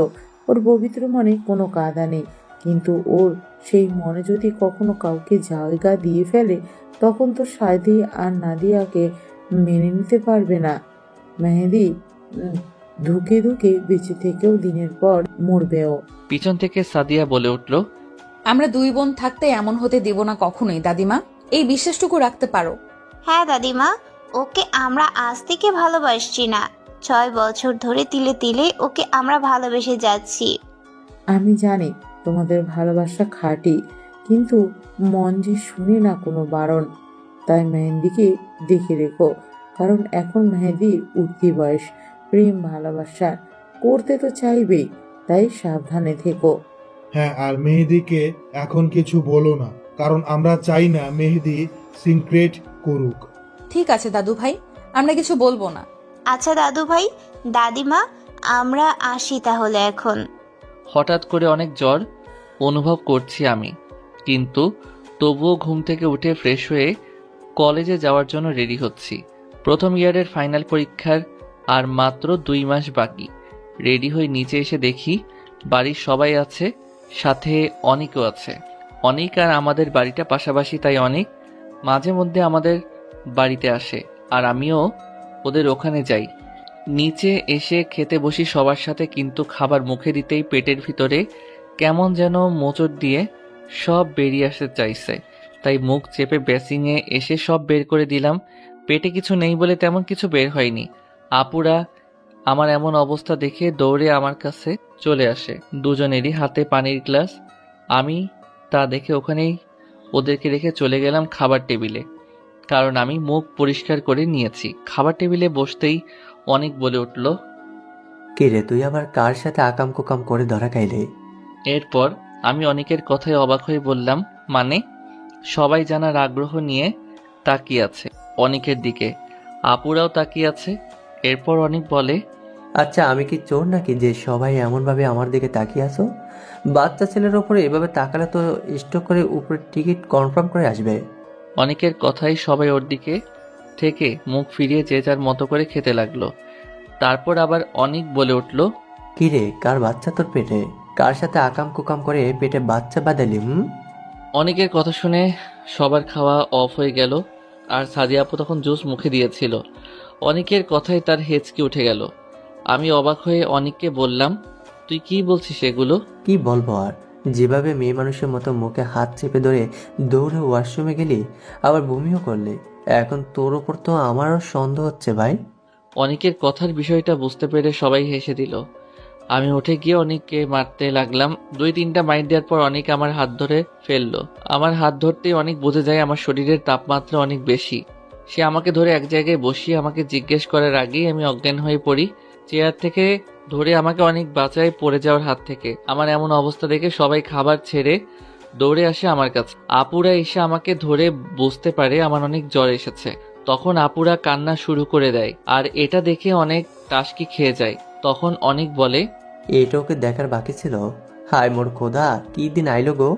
ওর পবিত্র মনে কোনো কাদা নেই, কিন্তু ওর সেই মনে যদি কখনো কাউকে জায়গা দিয়ে ফেলে, তখন তো সাদি আর নাদিয়াকে মেনে নিতে পারবে না। মেহেদি ধুকে ধুকে বেঁচে থেকেও দিনের পর মরবেও। পিছন থেকে সাদিয়া বলে উঠল, আমরা দুই বোন থাকতে এমন হতে দেব না কখনোই দাদিমা, এই বিশ্বাসটুকু রাখতে পারো। হ্যাঁ দাদিমা, ওকে আমরা আজ থেকে ভালোবাসছি না, 6 বছর ধরে তিলে তিলে ওকে আমরা ভালোবেসে যাচ্ছি। আমি জানি তোমাদের ভালোবাসা খাঁটি, কিন্তু মন যে শুনে না কোনো বারণ। তাই মেহেন্দিকে দেখে রেখো, কারণ এখন মেহেদির উঠতি বয়স, প্রেম ভালোবাসা করতে তো চাইবেই, তাই সাবধানে থেকো। হ্যাঁ, আর মেহেদিকে এখন কিছু বলো না, কারণ আমরা চাই না মেহেদি সিক্রেট করুক। ঠিক আছে দাদু ভাই, আমরা কিছু বলবো না। আচ্ছা দাদু ভাই, দাদিমা, আমরা আসি তাহলে এখন। হঠাৎ করে অনেক জ্বর অনুভব করছি আমি, কিন্তু তবুও ঘুম থেকে উঠে ফ্রেশ হয়ে কলেজে যাওয়ার জন্য রেডি হচ্ছি। প্রথম ইয়ারের ফাইনাল পরীক্ষার আর মাত্র 2 মাস বাকি। রেডি হয়ে নিচে এসে দেখি বাড়ির সবাই আছে, সাথে অনিকও আছে। অনিক আর আমাদের বাড়িটা পাশাপাশি, তাই অনিক মাঝে মধ্যে আমাদের বাড়িতে আসে, আর আমিও ওদের ওখানে যাই। নিচে এসে খেতে বসি সবার সাথে, কিন্তু খাবার মুখে দিতেই পেটের ভিতরে কেমন যেন মোচড় দিয়ে সব বেরিয়ে আসতে চাইছে, তাই মুখ চেপে বেসিংয়ে এসে সব বের করে দিলাম। পেটে কিছু নেই বলে তেমন কিছু বের হয়নি। আপুরা আমার এমন অবস্থা দেখে দৌড়ে আমার কাছে চলে আসে, দুজনেরই হাতে পানির গ্লাস। আমি তা দেখে ওখানেই ওদেরকে রেখে চলে গেলাম খাবার টেবিলে, কারণ আমি মুখ পরিষ্কার করে নিয়েছি। খাবার টেবিলে বসতেই অনেক বলে উঠল, কে রে তুই আবার কার সাথে আকাম কুকাম করে ধরা খাইলে? এরপর আমি অনেকের কথায় অবাক হয়ে বললাম, মানে? সবাই জানার আগ্রহ নিয়ে তাকিয়ে আছে অনেকের দিকে, আপুরাও তাকিয়ে আছে। এরপর অনেক বলে, আচ্ছা আমি কি চোর নাকি যে সবাই এমনভাবে আমার দিকে তাকিয়ে আসো? বাচ্চা ছেলের ওপরে এভাবে তাকালে তো স্টক করে উপরে টিকিট কনফার্ম করে আসবে। অনেকের কথাই সবাই ওর দিকে থেকে মুখ ফিরিয়ে যে যার মতো করে খেতে লাগলো। তারপর আবার অনেক বলে উঠল, কি রে, কার বাচ্চা তোর পেটে? কার সাথে আকাম কুকাম করে পেটে বাচ্চা বাঁধালি? অনেকের কথা শুনে সবার খাওয়া অফ হয়ে গেল, আর সাদিয়া আপু তখন জুস মুখে দিয়েছিল। অনেকের কথায় তার হেঁচকি উঠে গেল। আমি অবাক হয়ে অনিককে বললাম, তুই কি বলছিস এগুলো? কি বলবো আর, যেভাবে মেয়ে মানুষের মতো মুখে হাত চেপে ধরে দৌড়ে ওয়াশরুমে গেলি, আবার বমিও করলি, এখন তোর ওপর তো আমারও সন্দেহ হচ্ছে ভাই। অনিকের কথার বিষয়টা বুঝতে পেরে সবাই হেসে দিল। আমি উঠে গিয়ে অনিককে মারতে লাগলাম। 2-3টা মাইর দেওয়ার পর অনিক আমার হাত ধরে ফেললো। আমার হাত ধরতেই অনিক বুঝে যায় আমার শরীরের তাপমাত্রা অনেক বেশি। সে আমাকে ধরে এক জায়গায় বসিয়ে আমাকে জিজ্ঞেস করার আগেই আমি অজ্ঞান হয়ে পড়ি। চেয়ার থেকে ধরে আমাকে অনেক বাঁচায় পড়ে যাওয়ার হাত থেকে। আমার এমন অবস্থা দেখে সবাই খাবার ছেড়ে দৌড়ে আসে আমার কাছে। আপুরা এসে আমাকে ধরে বুঝতে পারে আমার অনেক জ্বর এসেছে। তখন আপুরা কান্না শুরু করে দেয়, আর এটা দেখে অনেক টাসকি খেয়ে যায়। তখন অনেক বলে, এটা ওকে দেখার বাকি ছিল। হায় মোর খোদা, কি দিন আইলো গো।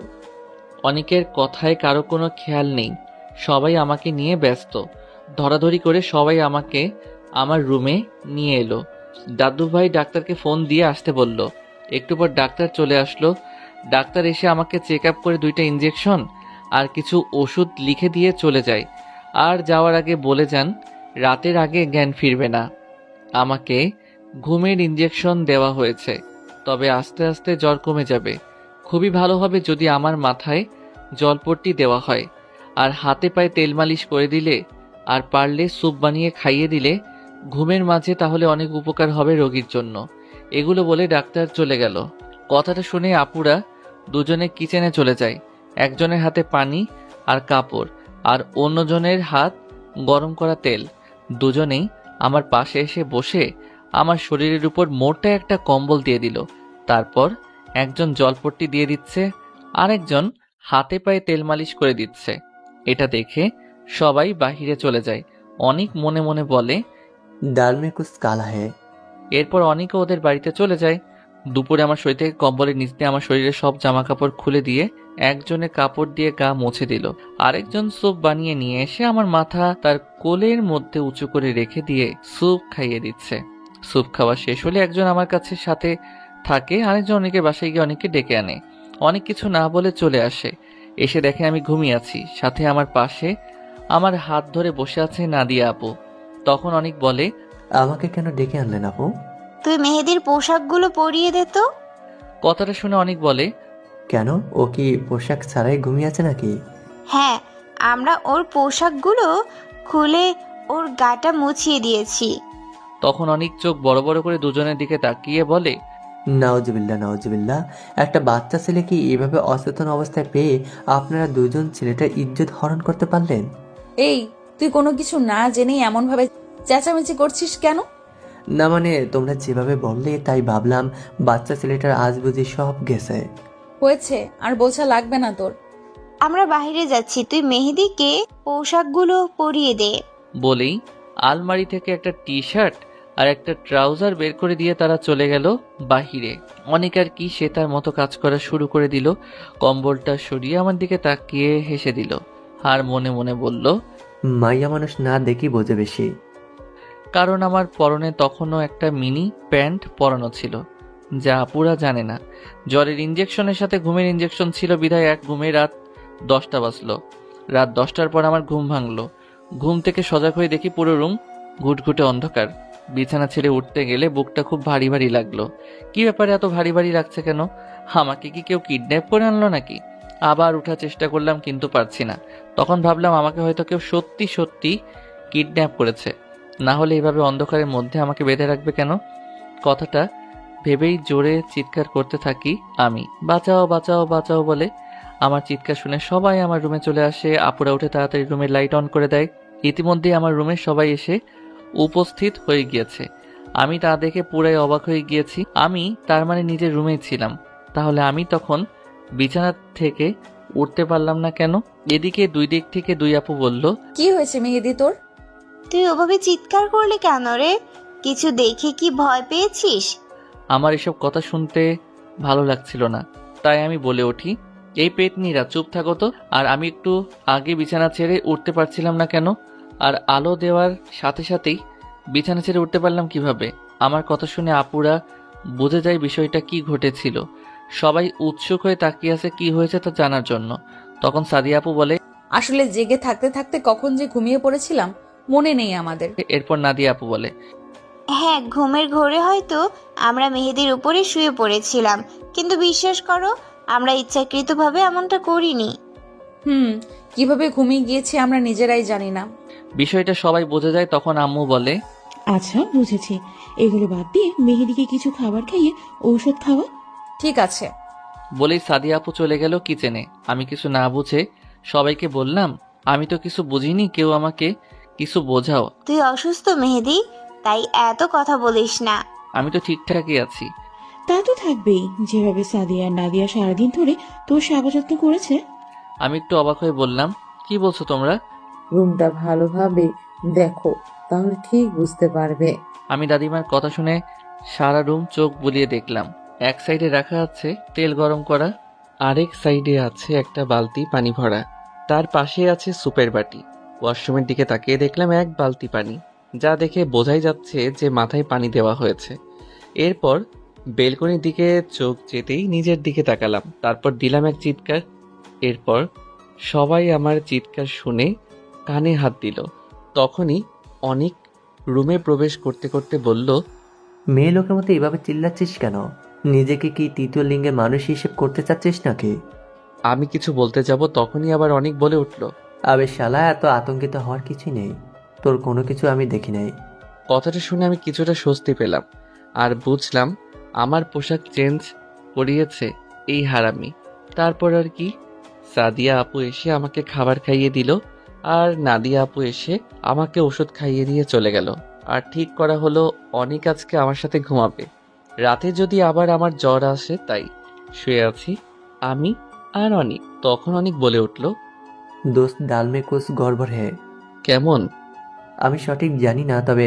অনেকের কথায় কারো কোনো খেয়াল নেই, সবাই আমাকে নিয়ে ব্যস্ত। ধরাধরি করে সবাই আমাকে আমার রুমে নিয়ে এলো। দাদু ভাই ডাক্তারকে ফোন দিয়ে আসতে বলল। একটু পর ডাক্তার চলে আসলো। ডাক্তার এসে আমাকে চেক আপ করে 2টা ইঞ্জেকশন আর কিছু ওষুধ লিখে দিয়ে চলে যায়। আর যাওয়ার আগে বলে যান, রাতের আগে জ্ঞান ফিরবে না। আমাকে ঘুমের ইঞ্জেকশন দেওয়া হয়েছে, তবে আস্তে আস্তে জ্বর কমে যাবে। খুবই ভালো হবে যদি আমার মাথায় জলপট্টি দেওয়া হয়, আর হাতে পায়ে তেল মালিশ করে দিলে, আর পারলে স্যুপ বানিয়ে খাইয়ে দিলে ঘুমের মাঝে, তাহলে অনেক উপকার হবে রোগীর জন্য। এগুলো বলে ডাক্তার চলে গেল। কথাটা শুনে আপুরা দুজনে কিচেনে চলে যায়। একজনের হাতে পানি আর কাপড়, আর অন্যজনের হাত গরম করা তেল। দুজনেই আমার পাশে এসে বসে আমার শরীরের উপর মোটা একটা কম্বল দিয়ে দিল। তারপর একজন জলপট্টি দিয়ে দিচ্ছে, আরেকজন হাতে পায়ে তেল মালিশ করে দিচ্ছে। এটা দেখে সবাই বাহিরে চলে যায়। অনেক মনে মনে বলে, ডাল মে কুছ কালা হে। এরপর অনেকে ওদের বাড়িতে চলে যায়। দুপুরে আমার শরীর থেকে কম্বলের নিচ দিয়ে আমার শরীরের সব জামা কাপড় খুলে দিয়ে একজনে কাপড় দিয়ে গা মুছে দিল, আরেকজন স্যুপ বানিয়ে নিয়ে এসে আমার মাথা তার কোলের মধ্যে উঁচু করে রেখে দিয়ে স্যুপ খাইয়ে দিচ্ছে। স্যুপ খাওয়া শেষ হলে একজন আমার কাছে সাথে থাকে, আরেকজন অনেকের বাসায় গিয়ে অনেককে ডেকে আনে। অনেক কিছু না বলে চলে আসে। এসে দেখে আমি ঘুমিয়ে আছি, সাথে আমার পাশে আমার হাত ধরে বসে আছে নাদিয়া আপু। তখন অনেক বলে, আমাকে কেন ডেকে আনলেন আপু? তুই মেহেদির পোশাকগুলো পরিয়ে দে তো। কথাটা শুনে অনেক বলে, কেন, ও কি পোশাক ছাড়াই ঘুমিয়ে আছে নাকি? হ্যাঁ, আমরা ওর পোশাকগুলো খুলে ওর গাটা মুছিয়ে দিয়েছি। তখন অনেক চোখ বড় বড় করে দুজনের দিকে তাকিয়ে বলে, নাউজুবিল্লাহ নাউজুবিল্লাহ, একটা বাচ্চা ছেলেকে এভাবে অচেতন অবস্থায় পেয়ে আপনারা দুজন ছেলেটার ইজ্জত হরণ করতে পারলেন? এই, তুই কোনো কিছু না জেনেই এমন ভাবে চেঁচামেচি করছিস কেন? না মানে, তোমরা যেভাবে বললে তাই ভাবলাম বাচ্চা ছেলেটার আজ বুঝি সব গেছে। হয়েছে, আর বোঝা লাগবে না তোর। আমরা বাইরে যাচ্ছি, তুই মেহেদিকে পোশাকগুলো পরিয়ে দে। বলেই আলমারি থেকে একটা টি শার্ট আর একটা ট্রাউজার বের করে দিয়ে তারা চলে গেল বাহিরে। অনেক আর কি সে তার মতো কাজ করা শুরু করে দিল। কম্বলটা সরিয়ে আমার দিকে তাকিয়ে হেসে দিল, আর মনে মনে বলল, মাইয়া মানুষ না দেখি বোঝে বেশি। কারণ আমার পরনে তখনও একটা মিনি প্যান্ট পরানো ছিল, যা আপুরা জানে না। জ্বরের ইঞ্জেকশনের সাথে ঘুমের ইঞ্জেকশন ছিল বিধায় এক ঘুমে রাত 10টা বাজলো। রাত 10টার পর আমার ঘুম ভাঙলো। ঘুম থেকে সজাগ হয়ে দেখি পুরো রুম ঘুটঘুটে অন্ধকার। বিছানা ছেড়ে উঠতে গেলে বুকটা খুব ভারী ভারী লাগলো। কি ব্যাপারে এত ভারী ভারী লাগছে কেন? আমাকে কি কেউ কিডন্যাপ করে আনলো নাকি? আবার উঠার চেষ্টা করলাম, কিন্তু পারছি না। তখন ভাবলাম আমাকে হয়তো কেউ সত্যি সত্যি কিডন্যাপ করেছে, না হলে এভাবে অন্ধকারের মধ্যে আমাকে বেঁধে রাখবে কেন? কথাটা ভেবেই জোরে চিৎকার করতে থাকি আমি, বাঁচাও বাঁচাও বাঁচাও বলে। আমার চিৎকার শুনে সবাই আমার রুমে চলে আসে। আপুরা উঠে তাড়াতাড়ি রুমের লাইট অন করে দেয়। ইতিমধ্যে আমার রুমে সবাই এসে উপস্থিত হয়ে গিয়েছে। আমি তা দেখে পুরাই অবাক হয়ে গিয়েছি। আমি তার মানে নিজের রুমেই ছিলাম, তাহলে আমি তখন বিছানা থেকে উঠতে পারলাম না কেন? এদিকে দুই দিক থেকে দুই আপু বলল, কি হয়েছে মেহেদি তোর? তুই ওভাবে চিৎকার করলি কেন রে? কিছু দেখে কি ভয় পেয়েছিস? আমার এসব কথা শুনতে ভালো লাগছিল না, তাই আমি বলে উঠি, এই পেতনিরা চুপ থাকো তো। আর আমি একটু আগে বিছানা ছেড়ে উঠতে পারছিলাম না কেন? আর আলো দেওয়ার সাথে সাথেই বিছানা ছেড়ে উঠতে পারলাম কিভাবে? আমার কথা শুনে আপুরা বুঝে যায় বিষয়টা কি ঘটেছিল। সবাই উৎসুক হয়ে তাকিয়ে আছে কি হয়েছে তা জানার জন্য। তখন সাদিয়া আপু বলে, আসলে জেগে থাকতে থাকতে কখন যে ঘুমিয়ে পড়েছিলাম মনে নেই আমাদের। এরপর নাদিয়া আপু বলে, হ্যাঁ, ঘুমের ঘোরে হয়তো আমরা মেহেদির উপরে শুয়ে পড়েছিলাম, কিন্তু বিশ্বাস করো আমরা ইচ্ছাকৃতভাবে এমনটা করিনি। কিভাবে ঘুমিয়ে গিয়েছি আমরা নিজেরাই জানি না। বিষয়টা সবাই বোঝা যায় তখন আম্মু বলে, আচ্ছা বুঝেছি, এগুলো বাদ দিয়ে মেহেদিকে কিছু খাবার খাইয়ে ঔষধ খাওয়া। ঠিক আছে। বলেই সাদিয়া আপু চলে গেল কিচেনে। আমি কিছু না বুঝে সবাইকে বললাম, আমি তো কিছু বুঝিনি, কেউ আমাকে কিছু বোঝাও। তুই অসুস্থ মেহেদি, তাই এত কথা বলিস না। আমি তো ঠিকঠাকই আছি। তা তো থাকবেই, যেভাবে সাদিয়া আর নাদিয়া সারাদিন ধরে তোর সেবা যত্ন করেছে। আমি একটু অবাক হয়ে বললাম, কি বলছো তোমরা? রুমটা ভালোভাবে দেখো, তাহলে ঠিক বুঝতে পারবে। আমি দাদিমার কথা শুনে সারা রুম চোখ বুলিয়ে দেখলাম। এক সাইডে রাখা আছে তেল গরম করা, আরেক সাইডে আছে একটা বালতি পানি ভরা, তার পাশে আছে সুপের বাটি। ওয়াশরুমের দিকে তাকিয়ে দেখলাম এক বালতি পানি, যা দেখে বোঝাই যাচ্ছে যে মাথায় পানি দেওয়া হয়েছে। এরপর বেলকনির দিকে চোখ যেতেই নিজের দিকে তাকালাম, তারপর দিলাম এক চিৎকার। এরপর সবাই আমার চিৎকার শুনে কানে হাত দিল। তখনই অনেক রুমে প্রবেশ করতে করতে বলল, মেয়ে লোকের মতো এভাবে চিল্লাচ্ছিস কেন? নিজেকে কি তৃতীয় লিঙ্গের মানুষ হিসেব করতে চাচ্ছিস নাকি? আমি কিছু বলতে যাব তখনই আবার অনেক বলে উঠল, আবে শালা, এত আতঙ্কিত হওয়ার কিছুই নেই, তোর কোনো কিছু আমি দেখি নাই। কথাটা শুনে আমি কিছুটা স্বস্তি পেলাম আর বুঝলাম আমার পোশাক চেঞ্জ করিয়েছে এই হারামি। তারপর আর কি, সাদিয়া আপু এসে আমাকে খাবার খাইয়ে দিল আর নাদিয়া আপু এসে আমাকে ওষুধ খাইয়ে দিয়ে চলে গেল। আর ঠিক করা হলো অনেক আজকে আমার সাথে ঘুমাবে, রাতে যদি আবার আমার জ্বর আসে। তাই শুয়ে আছি আমি আর অনিক। তখন অনিক বলে উঠল, দোস্ত ডালমে কুছ গড়বড় হে। কেমন? আমি সঠিক জানি না, তবে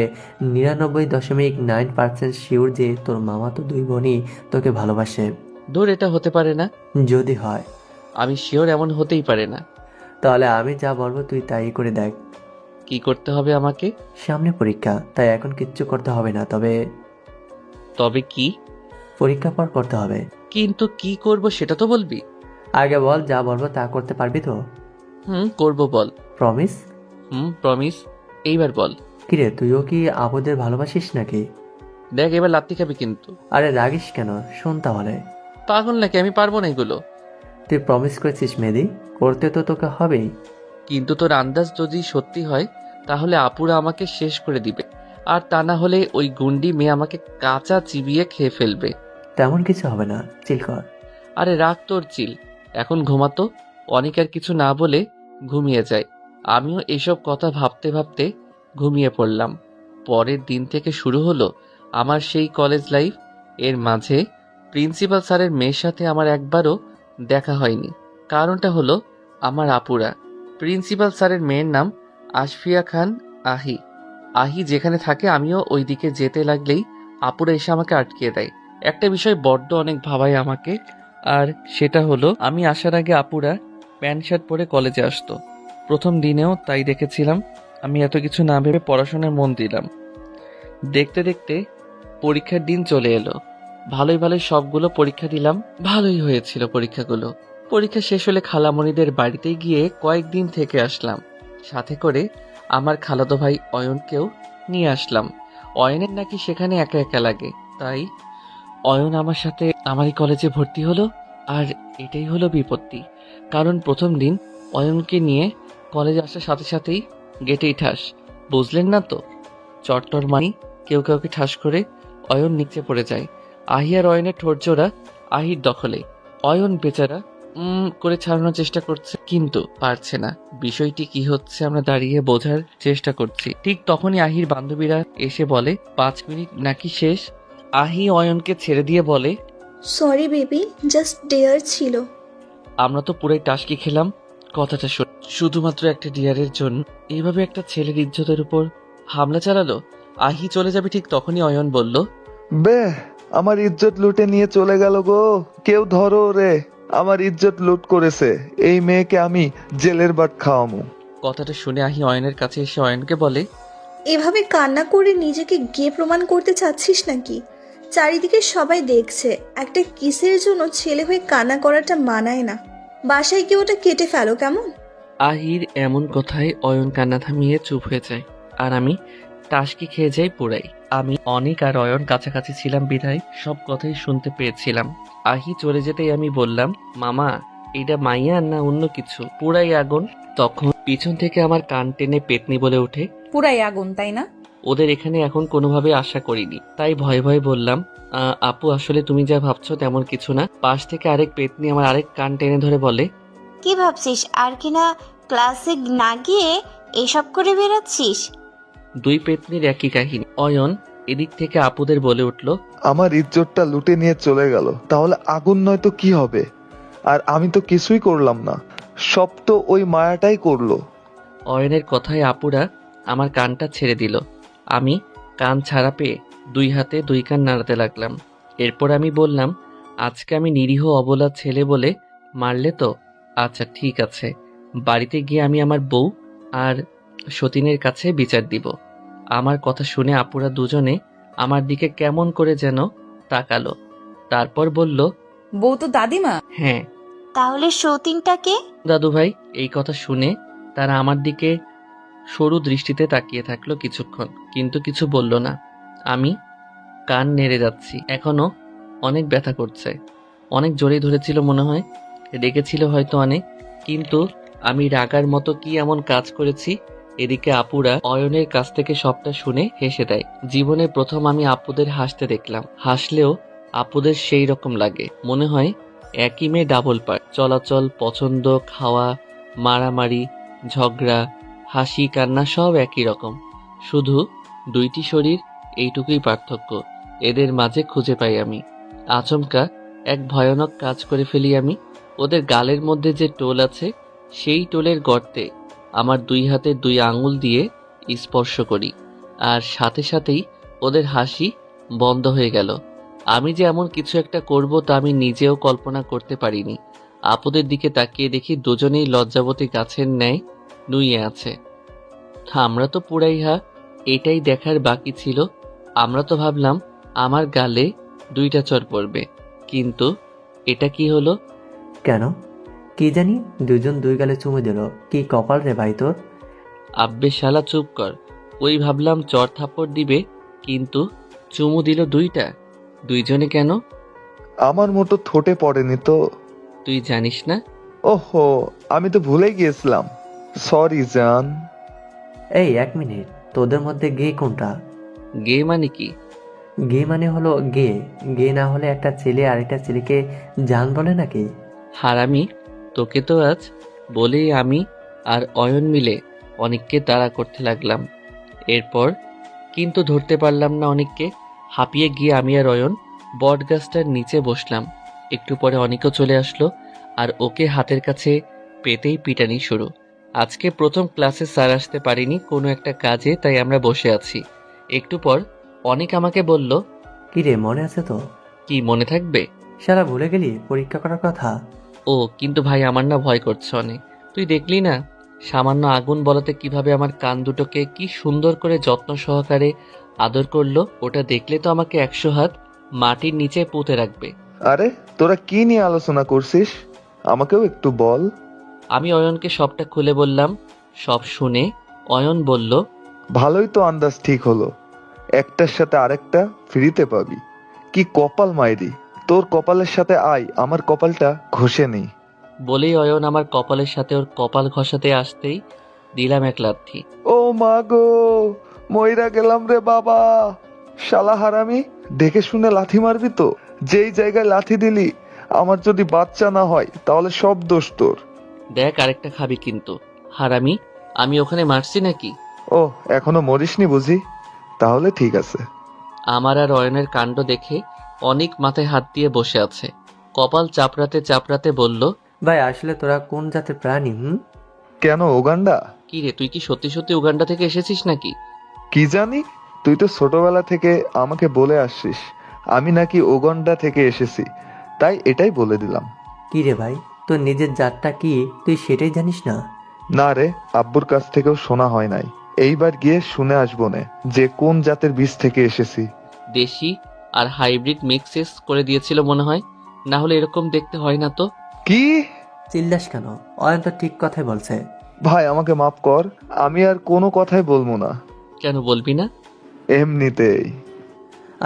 99.9% শিওর যে তোর মামা তো দুই বোনই তোকে ভালোবাসে। দূর, এটা হতে পারে না। যদি হয়? আমি শিওর এমন হতেই পারে না। তাহলে আমি যা বলবো তুই তাই করে দেখ। কি করতে হবে আমাকে? সামনে পরীক্ষা, তাই এখন কিচ্ছু করতে হবে না, তবে তবে কি? পরীক্ষা পর করতে হবে। কিন্তু কি করব সেটা তো বলবি। আগে বল, যা বলবো তা করতে পারবি তো? করব, বল। প্রমিস? প্রমিস। এইবার বল। কিরে, তুইও কি আবুদের ভালোবাসিস নাকি? দেখ, এবার লাত্তি খাবি কিন্তু। আরে রাগিস কেন, শোন তাহলে। পাগল নাকি? আমি পারবো না এগুলো। তুই প্রমিস করেছিস মেহেদি, করতে তো তোকে হবেই। কিন্তু তোর আন্দাজ যদি সত্যি হয় তাহলে আপুরা আমাকে শেষ করে দিবে, আর তা না হলে ওই গুন্ডি মেয়ে আমাকে কাঁচা চিবিয়ে খেয়ে ফেলবে। তেমন কিছু হবে না, চিল কর। আরে রাখ তোর চিল, এখন ঘুমাতো। অনেক আর কিছু না বলে ঘুমিয়ে যায়। আমিও এসব কথা ভাবতে ভাবতে ঘুমিয়ে পড়লাম। পরের দিন থেকে শুরু হলো আমার সেই কলেজ লাইফ। এর মাঝে প্রিন্সিপাল স্যারের মেয়ের সাথে আমার একবারও দেখা হয়নি। কারণটা হলো আমার আপুরা। প্রিন্সিপাল স্যারের মেয়ের নাম আশফিয়া খান আহি। আহি যেখানে থাকে আমিও ওই দিকে যেতে লাগলেই আপুরা এসে আমাকে আটকিয়ে দেয়। একটা বিষয় বড্ড অনেক ভাবায় আমাকে, আর সেটা হলো আমি আসার আগে আপুরা প্যান্ট শার্ট পরে কলেজে আসতো। প্রথম দিনেও তাই দেখেছিলাম। আমি এত কিছু না ভেবে পড়াশোনায় মন দিলাম। দেখতে দেখতে পরীক্ষার দিন চলে এলো। ভালোই ভালোই সবগুলো পরীক্ষা দিলাম। ভালোই হয়েছিল পরীক্ষাগুলো। পরীক্ষা শেষ হলে খালামণিদের বাড়িতে গিয়ে কয়েকদিন থেকে আসলাম। সাথে করে আমার খালাতো ভাই অয়নকেও নিয়ে আসলাম। অয়নের নাকি সেখানে একা একা লাগে, তাই অয়ন আমার সাথে আমারই কলেজে ভর্তি হলো। আর এটাই হলো বিপত্তি, কারণ প্রথম দিন অয়নকে নিয়ে কলেজে আসার সাথে সাথেই গেটেই ঠাস। বুঝলেন না তো? চট্টর মানি কেউ কাউকে ঠাস করে অয়ন নিচে পড়ে যায়। আহি আর অয়নের ঠোঁটজোড়া আহির দখলে। অয়ন বেচারা করে ছাড়ানোর চেষ্টা করছে, কিন্তু পারছে না। বিষয়টি কি হচ্ছে আমরা দাঁড়িয়ে বোঝার চেষ্টা করছি। ঠিক তখনই আহির বান্ধবীরা এসে বলে 5 মিনিট নাকি শেষ। আহি অয়নকে ছেড়ে দিয়ে বলে, সরি বেবি, জাস্ট ডেয়ার ছিল। আমরা তো পুরাই টাসকি খেলাম কথাটা শুধুমাত্র একটা ডিয়ারের জন্য এইভাবে একটা ছেলের ইজ্জতের উপর হামলা চালালো। আহি চলে যাবে ঠিক তখনই অয়ন বলল, বে, আমার ইজ্জত লুটে নিয়ে চলে গেল গো। কেউ ধরো রে, আমার ইজ্জত লুট করেছে। এই মেয়েকে আমি জেলের বাট খাওয়ামু। কথাটা শুনে আহি অয়নের কাছে এসে অয়নকে বলে, এভাবে কান্না করে নিজেকে গে প্রমাণ করতে চাচ্ছিস নাকি? চারিদিকে সবাই দেখছে, একটা কিসের জন্য ছেলে হয়ে কান্না করাটা মানায় না। বাসায় কি ওটা কেটে ফেলো কেমন? আহির এমন কথায় অয়ন কান্না থামিয়ে চুপ হয়ে যায়, আর আমি টাসকি খেয়ে যাই পুরাই। আমি অনেক আর অয়ন কাছাকাছি ছিলাম বিধায় সব কথাই শুনতে পেয়েছিলাম। আহি চলে যেতেই আমি বললাম, মামা এইটা মাইয়া না অন্য কিছু? পুরাই আগুন। তখন পিছন থেকে আমার কান টেনে পেতনি বলে ওঠে, পুরাই আগুন তাই না? ওদের এখানে এখন কোনোভাবে আশা করিনি, তাই ভয়ে ভয়ে বললাম, আপু আসলে তুমি যা ভাবছো তেমন কিছু না। পাশ থেকে আরেক পেতনি আমার আরেক কান টেনে ধরে বলে, কি ভাবছিস আর কিনা ক্লাসে না গিয়ে এসব করে বেরাচ্ছিস? দুই পেতনির একই কাহিনী। অয়ন এদিক থেকে আপুদের বলে উঠল, আমার ইজ্জতটা লুটে নিয়ে চলে গেল, তাহলে আগুন নয় তো কি হবে? আর আমি তো কিছুই করলাম না, সব তো ওই মায়াটাই করলো। অয়নের কথায় আপুরা আমার কানটা ছেড়ে দিল। আমি কান ছাড়া পেয়ে দুই হাতে দুই কান নাড়াতে লাগলাম। এরপর আমি বললাম, আজকে আমি নিরীহ অবলা ছেলে বলে মারলে তো? আচ্ছা ঠিক আছে, বাড়িতে গিয়ে আমি আমার বউ আর সতীনের কাছে বিচার দিব। আমার কথা শুনে আপুরা দুজনে আমার দিকে কেমন করে যেন তাকালো। তারপর বলল, বউ তো দাদিমা। হ্যাঁ তাহলে সতীনটাকে? দাদু ভাই। এই কথা শুনে তারা আমার দিকে সরু দৃষ্টিতে তাকিয়ে থাকলো কিছুক্ষণ, কিন্তু কিছু বলল না। আমি কান নেড়ে যাচ্ছি, এখনো অনেক ব্যথা করছে। অনেক জোরেই ধরেছিল মনে হয়, রেগেছিল হয়তো অনেক, কিন্তু আমি রাগার মতো কি এমন কাজ করেছি? এদিকে আপুরা অয়নের কাছ থেকে সবটা শুনে হেসে দেয়। জীবনে প্রথম আমি আপুদের হাসতে দেখলাম। হাসলেও আপুদের সেই রকম লাগে, মনে হয় একই মেয়ে ডাবল পার্ট। চলাচল, পছন্দ, খাওয়া, মারামারি, ঝগড়া, হাসি, কান্না সব একই রকম। শুধু দুইটি শরীর, এইটুকুই পার্থক্য এদের মাঝে খুঁজে পাই আমি। আচমকা এক ভয়ানক কাজ করে ফেলি আমি। ওদের গালের মধ্যে যে টোল আছে, সেই টোলের গর্তে আমার দুই হাতে দুই আঙুল দিয়ে স্পর্শ করি, আর সাথে সাথেই ওদের হাসি বন্ধ হয়ে গেল। আমি যে এমন কিছু একটা করব তা আমি নিজেও কল্পনা করতে পারিনি। আপুদের দিকে তাকিয়ে দেখি দুজনেই লজ্জাবতী গাছের ন্যায় নুয়ে আছে। আমরা তো পুরাই এটাই দেখার বাকি ছিল। আমরা তো ভাবলাম আমার গালে দুইটা চড় পড়বে, কিন্তু এটা কি হলো? কেন কি জানি দুজন দুই গালে চুমু দিল, কি কপাল রে ভাই তোর। আব্বে শালা চুপ কর। ওই ভাবলাম চড় থাপ্পড় দিবে, কিন্তু চুমু দিল দুইটা। দুইজনে কেন? আমার মতো ঠোঁটে পড়েনি তো। তুই জানিস না? ওহো, আমি তো ভুলে গিয়েছিলাম, সরি জান। এই এক মিনিট, তোদের মধ্যে গে কোনটা? গে মানে কি? গে মানে হলো গে। গে না হলে একটা ছেলে আরেকটা ছেলেকে জান বলে নাকি? হারামি, তোকে তো আজ বলেই আমি আর অয়ন মিলে অনেককে তাড়া করতে লাগলাম। এরপর কিন্তু ধরতে পারলাম না অনেককে। হাঁপিয়ে গিয়ে আমি আর অয়ন বটগাছটার নিচে বসলাম। একটু পরে অনেকও চলে আসলো, আর ওকে হাতের কাছে পেতেই পিটানি শুরু। আজকে প্রথম ক্লাসে স্যার আসতে পারিনি কোনো একটা কাজে, তাই আমরা বসে আছি। একটু পর অনেক আমাকে বলল, কি রে মনে আছে তো? কি মনে থাকবে? সারা ভুলে গেলি পরীক্ষা করার কথা? ও কিন্তু ভাই, আমার না ভয় করছে অনেক। তুই দেখলি না সামান্য আগুন বলাতে কিভাবে আমার কান দুটোকে কি সুন্দর করে যত্ন সহকারে আদর করলো। ওটা দেখলে তো আমাকে 100 হাত মাটির নিচে পুঁতে রাখবে। আরে তোরা কি নিয়ে আলোচনা করছিস, আমাকেও একটু বল। আমি অয়নকে সবটা খুলে বললাম। সব শুনে অয়ন বলল, ভালোই তো আন্দাজ ঠিক হলো, একটার সাথে আরেকটা ফ্রিতে পাবি। কি কপাল মাইরি, তোর কপালের সাথে আয়, আমার কপালটা ঘষে নেই। বলেই অয়ন আমার কপালের সাথে ওর কপাল ঘষাতে আসতেই দিলাম এক লাথি। ও মা গো, মইরা গেলাম রে বাবা। শালা হারামি, দেখে শুনে লাথি মারবি তো। যেই জায়গায় লাথি দিলি, আমার যদি বাচ্চা না হয় তাহলে সব দোষ তোর। দেখ আরেকটা খাবি কিন্তু। হারামি, আমি ওখানে মারছি নাকি? ও এখনো মরিসনি বুঝি, তাহলে ঠিক আছে। আমার আর অয়নের কাণ্ড দেখে অনেক মাথায় হাত দিয়ে বসে আছে। কপাল চাপড়াতে চাপড়াতে বলল, ভাই আসলে তোরা কোন জাতের প্রাণী? কেন উগান্ডা? কি রে, তুই কি সত্যি সত্যি উগান্ডা থেকে এসেছিস নাকি? কি জানি, তুই তো ছোটবেলা থেকে আমাকে বলে আসছিস আমি নাকি উগান্ডা থেকে এসেছি, তাই এটাই বলে দিলাম। কি রে ভাই, তোর নিজের জাতটা কি তুই সেটাই জানিস না? না রে, আব্বুর কাছ থেকেও শোনা হয় নাই, এইবার গিয়ে শুনে আসবো না যে কোন জাতের বীজ থেকে এসেছি। দেশি আর হাইব্রিড মিক্সেস করে দিয়েছিল মনে হয়, না হলে এরকম দেখতে হয় না তো। কি চিল্লাস কেন? অয়ন তো ঠিক কথাই বলছে। ভাই আমাকে মাফ কর, আমি আর কোনো কথাই বলবো না। কেন বলবি না? এমনিতেই।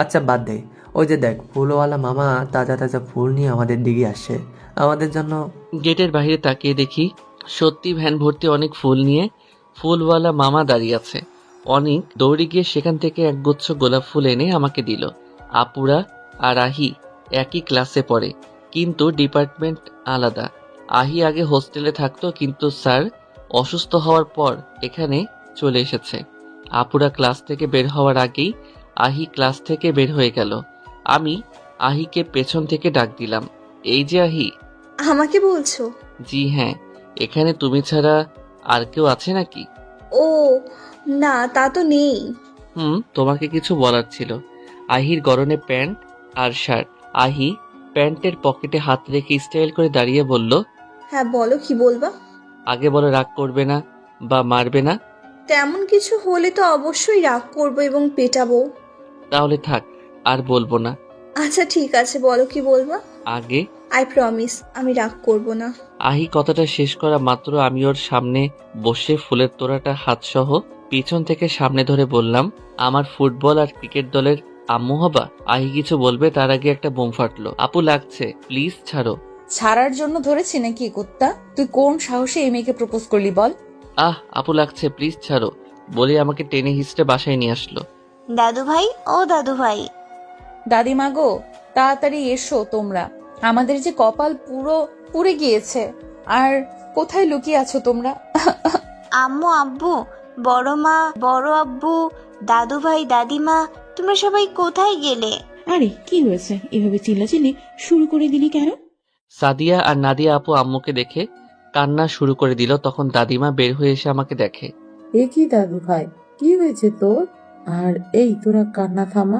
আচ্ছা বাদ দে, ওই যে দেখ ফুলওয়ালা মামা তাজা তাজা ফুল নিয়ে আমাদের দিকে আসছে, আমাদের জন্য। গেটের বাইরে তাকিয়ে দেখি সত্যি ভ্যান ভর্তি অনেক ফুল নিয়ে ফুলওয়ালা মামা দাঁড়িয়ে আছে। অনেক দৌড়ে গিয়ে সেখান থেকে একগুচ্ছ গোলাপ ফুল এনে আমাকে দিল। আপুরা আর আহি একই ক্লাসে পড়ে, কিন্তু ডিপার্টমেন্ট আলাদা। আহি আগে হোস্টেলে থাকতো, কিন্তু স্যার অসুস্থ হওয়ার পর এখানে চলে এসেছে। আপুরা ক্লাস থেকে বের হওয়ার আগেই আহি ক্লাস থেকে বের হয়ে গেল। আমি আহিকে পেছন থেকে ডাক দিলাম, এই যে আহি। আমাকে বলছো? জি হ্যাঁ, এখানে তুমি ছাড়া আর কেউ আছে নাকি? ও না, তা তো নেই। তোমাকে কিছু বলার ছিল। আহির গরনে প্যান্ট আর শার্ট। আহি প্যান্টের পকেটে হাত রেখে স্টাইল করে দাঁড়িয়ে বলল, হ্যাঁ বলো, কি বলবা? আগে বলো রাগ করবে না বা মারবে না। তেমন কিছু হলে তো অবশ্যই রাগ করবো এবং পেটাবো। তাহলে থাক, আর বলবো না। আচ্ছা ঠিক আছে, বলো কি বলবা। আগে আই প্রমিস আমি রাগ করবো না। আহি কথাটা শেষ করা মাত্র আমি ওর সামনে বসে ফুলের তোড়াটা হাতসহ পিছন থেকে সামনে ধরে বললাম, আমার ফুটবল আর ক্রিকেট দলের আম্মু হবা। আহি কিছু বলবে তার আগে একটা বোম ফাটলো। আপু লাগছে, প্লিজ ছাড়ো। ছাড়ার জন্য ধরেছি নাকি কুত্তা? তুই কোন সাহসে এই মেয়েকে প্রপোজ করলি বল? আপু লাগছে, প্লিজ ছাড়ো বলে আমাকে টেনে হিস্টে বাসায় নিয়ে আসলো। দাদু ভাই, ও দাদু ভাই। দাদিমা গো, তাড়াতাড়ি এসো তোমরা। আমাদের যে কপাল পুরো পুড়ে গিয়েছে। আর কোথায় লুকিয়ে আছো তোমরা? আম্মু, আব্বু, বড় মা, বড় আব্বু, দাদু ভাই, দাদিমা, তোমরা সবাই কোথায় গেলে? আরে কি হয়েছে, এভাবে চিল্লাচিল্লি শুরু করে দিলি কেন? সাদিয়া আর নাদিয়া আপু আম্মুকে দেখে কান্না শুরু করে দিল। তখন দাদিমা বের হয়ে এসে আমাকে দেখে। এ কি দাদু ভাই, কি হয়েছে তোর? আর এই তোরা কান্না থামা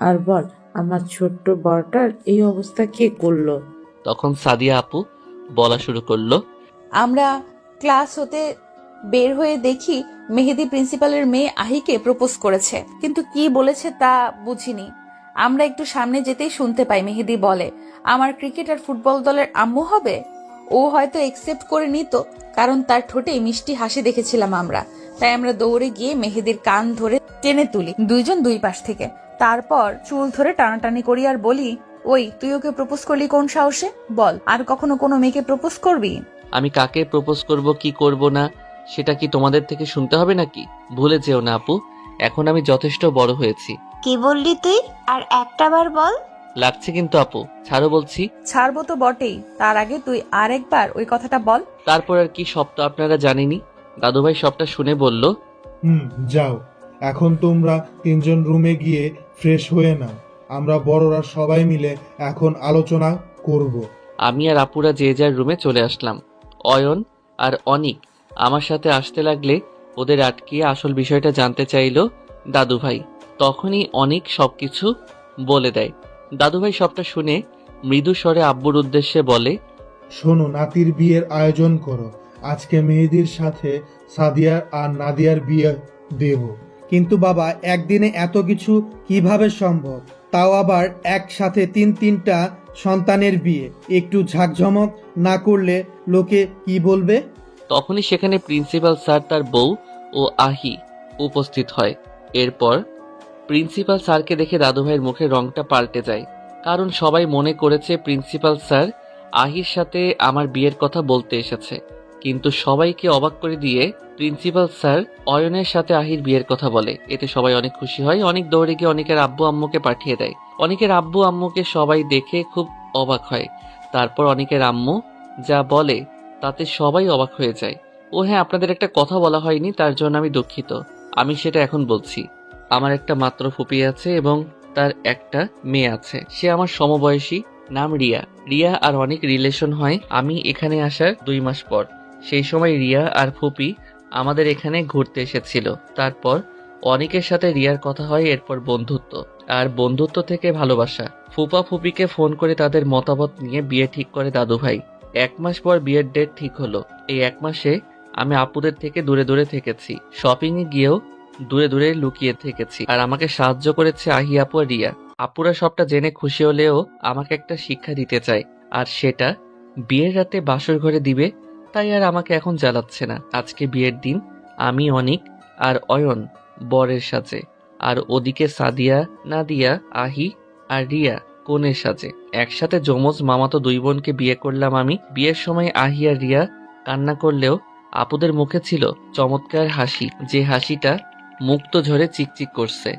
আর বল, আমার ছোট্ট বড়টার এই অবস্থা কে করলো? তখন সাদিয়া আপু বলা শুরু করলো, আমরা ক্লাস হতে বের হয়ে দেখি মেহেদি প্রিন্সিপালের মেয়ে আহিকে প্রপোজ করেছে, কিন্তু কি বলেছে তা বুঝিনি। আমরা একটু সামনে যেতেই শুনতে পাই মেহেদি বলে, আমার ক্রিকেট আর ফুটবল দলের আম্মু হবে। ও হয়তো একসেপ্ট করে নিত, কারণ তার ঠোঁটে মিষ্টি হাসি দেখেছিলাম আমরা। তাই আমরা দৌড়ে গিয়ে মেহেদির কান ধরে টেনে তুলি, দুইজন দুই পাশ থেকে। তারপর চুল ধরে টানাটানি করি আর বলি, ওই তুই ওকে প্রপোজ করলি কোন সাহসে? বল, আর কখনো কোনো মেয়েকে প্রপোজ করবি? আমি কাকে প্রপোজ করব কি করব না সেটা কি তোমাদের থেকে শুনতে হবে নাকি? ভুলে যেও না আপু, এখন আমি যথেষ্ট বড় হয়েছি। কি বললি তুই? আর একটা বার বল। লাগছে কিন্তু আপু, ছাড়ো বলছি। ছাড়বো তো বটেই, তার আগে তুই আরেকবার ওই কথাটা বল। তারপর আর কি, সব তো আপনারা জানেনই। দাদুভাই সবটা শুনে বলল, যাও, এখন তোমরা তিনজন রুমে গিয়ে ফ্রেশ হয়ে নাও। আমরা বড়রা সবাই মিলে এখন আলোচনা করব। আমি আর আপুরা যে যার রুমে চলে আসলাম। অয়ন আর অনিক আমার সাথে আসতে লাগলে ওদের আটকিয়ে আসল বিষয়টা জানতে চাইলো দাদুভাই। তখনই অনিক সবকিছু বলে দেয়। দাদুভাই সবটা শুনে মৃদু স্বরে আব্বুর উদ্দেশ্যে বলে, শোনো, নাতির বিয়ের আয়োজন করো। আজকে মেহেদির সাথে সাদিয়ার আর নাদিয়ার বিয়ে দেব। কিন্তু বাবা, একদিনে এত কিছু কিভাবে সম্ভব? তাও আবার একসাথে তিনটা সন্তানের বিয়ে। একটু ঝাঁকঝমক না করলে লোকে কি বলবে? তখনই সেখানে প্রিন্সিপাল স্যার, তার বউ ও আহি উপস্থিত হয়। এরপর প্রিন্সিপাল স্যারকে দেখে দাদুভাইয়ের মুখের রংটা পাল্টে যায়, কারণ সবাই মনে করেছে প্রিন্সিপাল স্যার আহির সাথে আমার বিয়ের কথা বলতে এসেছে। কিন্তু সবাইকে অবাক করে দিয়ে প্রিন্সিপাল স্যার অয়নের সাথে আহির বিয়ের কথা বলে। এতে সবাই অনেক খুশি হয়। অনেক দৌড়ে গিয়ে অনেকের আব্বু আম্মুকে পাঠিয়ে দেয়। অনেকের আব্বু আম্মুকে সবাই দেখে খুব অবাক হয়। তারপর অনেকের আম্মু যা বলে তাতে সবাই অবাক হয়ে যায়। ও হ্যাঁ, আপনাদের একটা কথা বলা হয়নি, তার জন্য আমি দুঃখিত। আমি সেটা এখন বলছি। আমার একটা মাত্র ফুপি আছে এবং তার একটা মেয়ে আছে। সে আমার সমবয়সী, নাম রিয়া। রিয়া আর অনেক রিলেশন হয় আমি এখানে আসার 2 মাস পর। সেই সময় রিয়া আর ফুপি আমাদের এখানে ঘুরতে এসেছিল। তারপর অনেকের সাথে রিয়ার কথা হয়, এরপর বন্ধুত্ব, আর বন্ধুত্ব থেকে ভালোবাসা। ফুপা ফুপিকে ফোন করে তাদের মতামত নিয়ে বিয়ে ঠিক করে দাদুভাই। 1 মাস পর বিয়ের ডেট ঠিক হলো। এই 1 মাসে আমি আপুদের থেকে দূরে দূরে থেকেছি, শপিংয়ে গিয়েও দূরে দূরে লুকিয়ে থেকেছি। আর আমাকে সাহায্য করেছে আহি আপু আর রিয়া। আপুরা সবটা জেনে খুশি হলেও আমাকে একটা শিক্ষা দিতে চায়, আর সেটা বিয়ের রাতে বাসর ঘরে দিবে। তাই আর আমাকে এখন জ্বালাচ্ছে না। আজকে বিয়ের দিন, আমি অনিক আর অয়ন বরের সাজে আর ওদিকে সাদিয়া, নাদিয়া, আহি আর রিয়া কনের সাজে। একসাথে যমজ মামাতো দুই বোনকে বিয়ে করলাম আমি। বিয়ের সময় আহি আর রিয়া কান্না করলেও আপুদের মুখে ছিল চমৎকার হাসি, যে হাসিটা মুক্ত ঝরে চিকচিক করছে।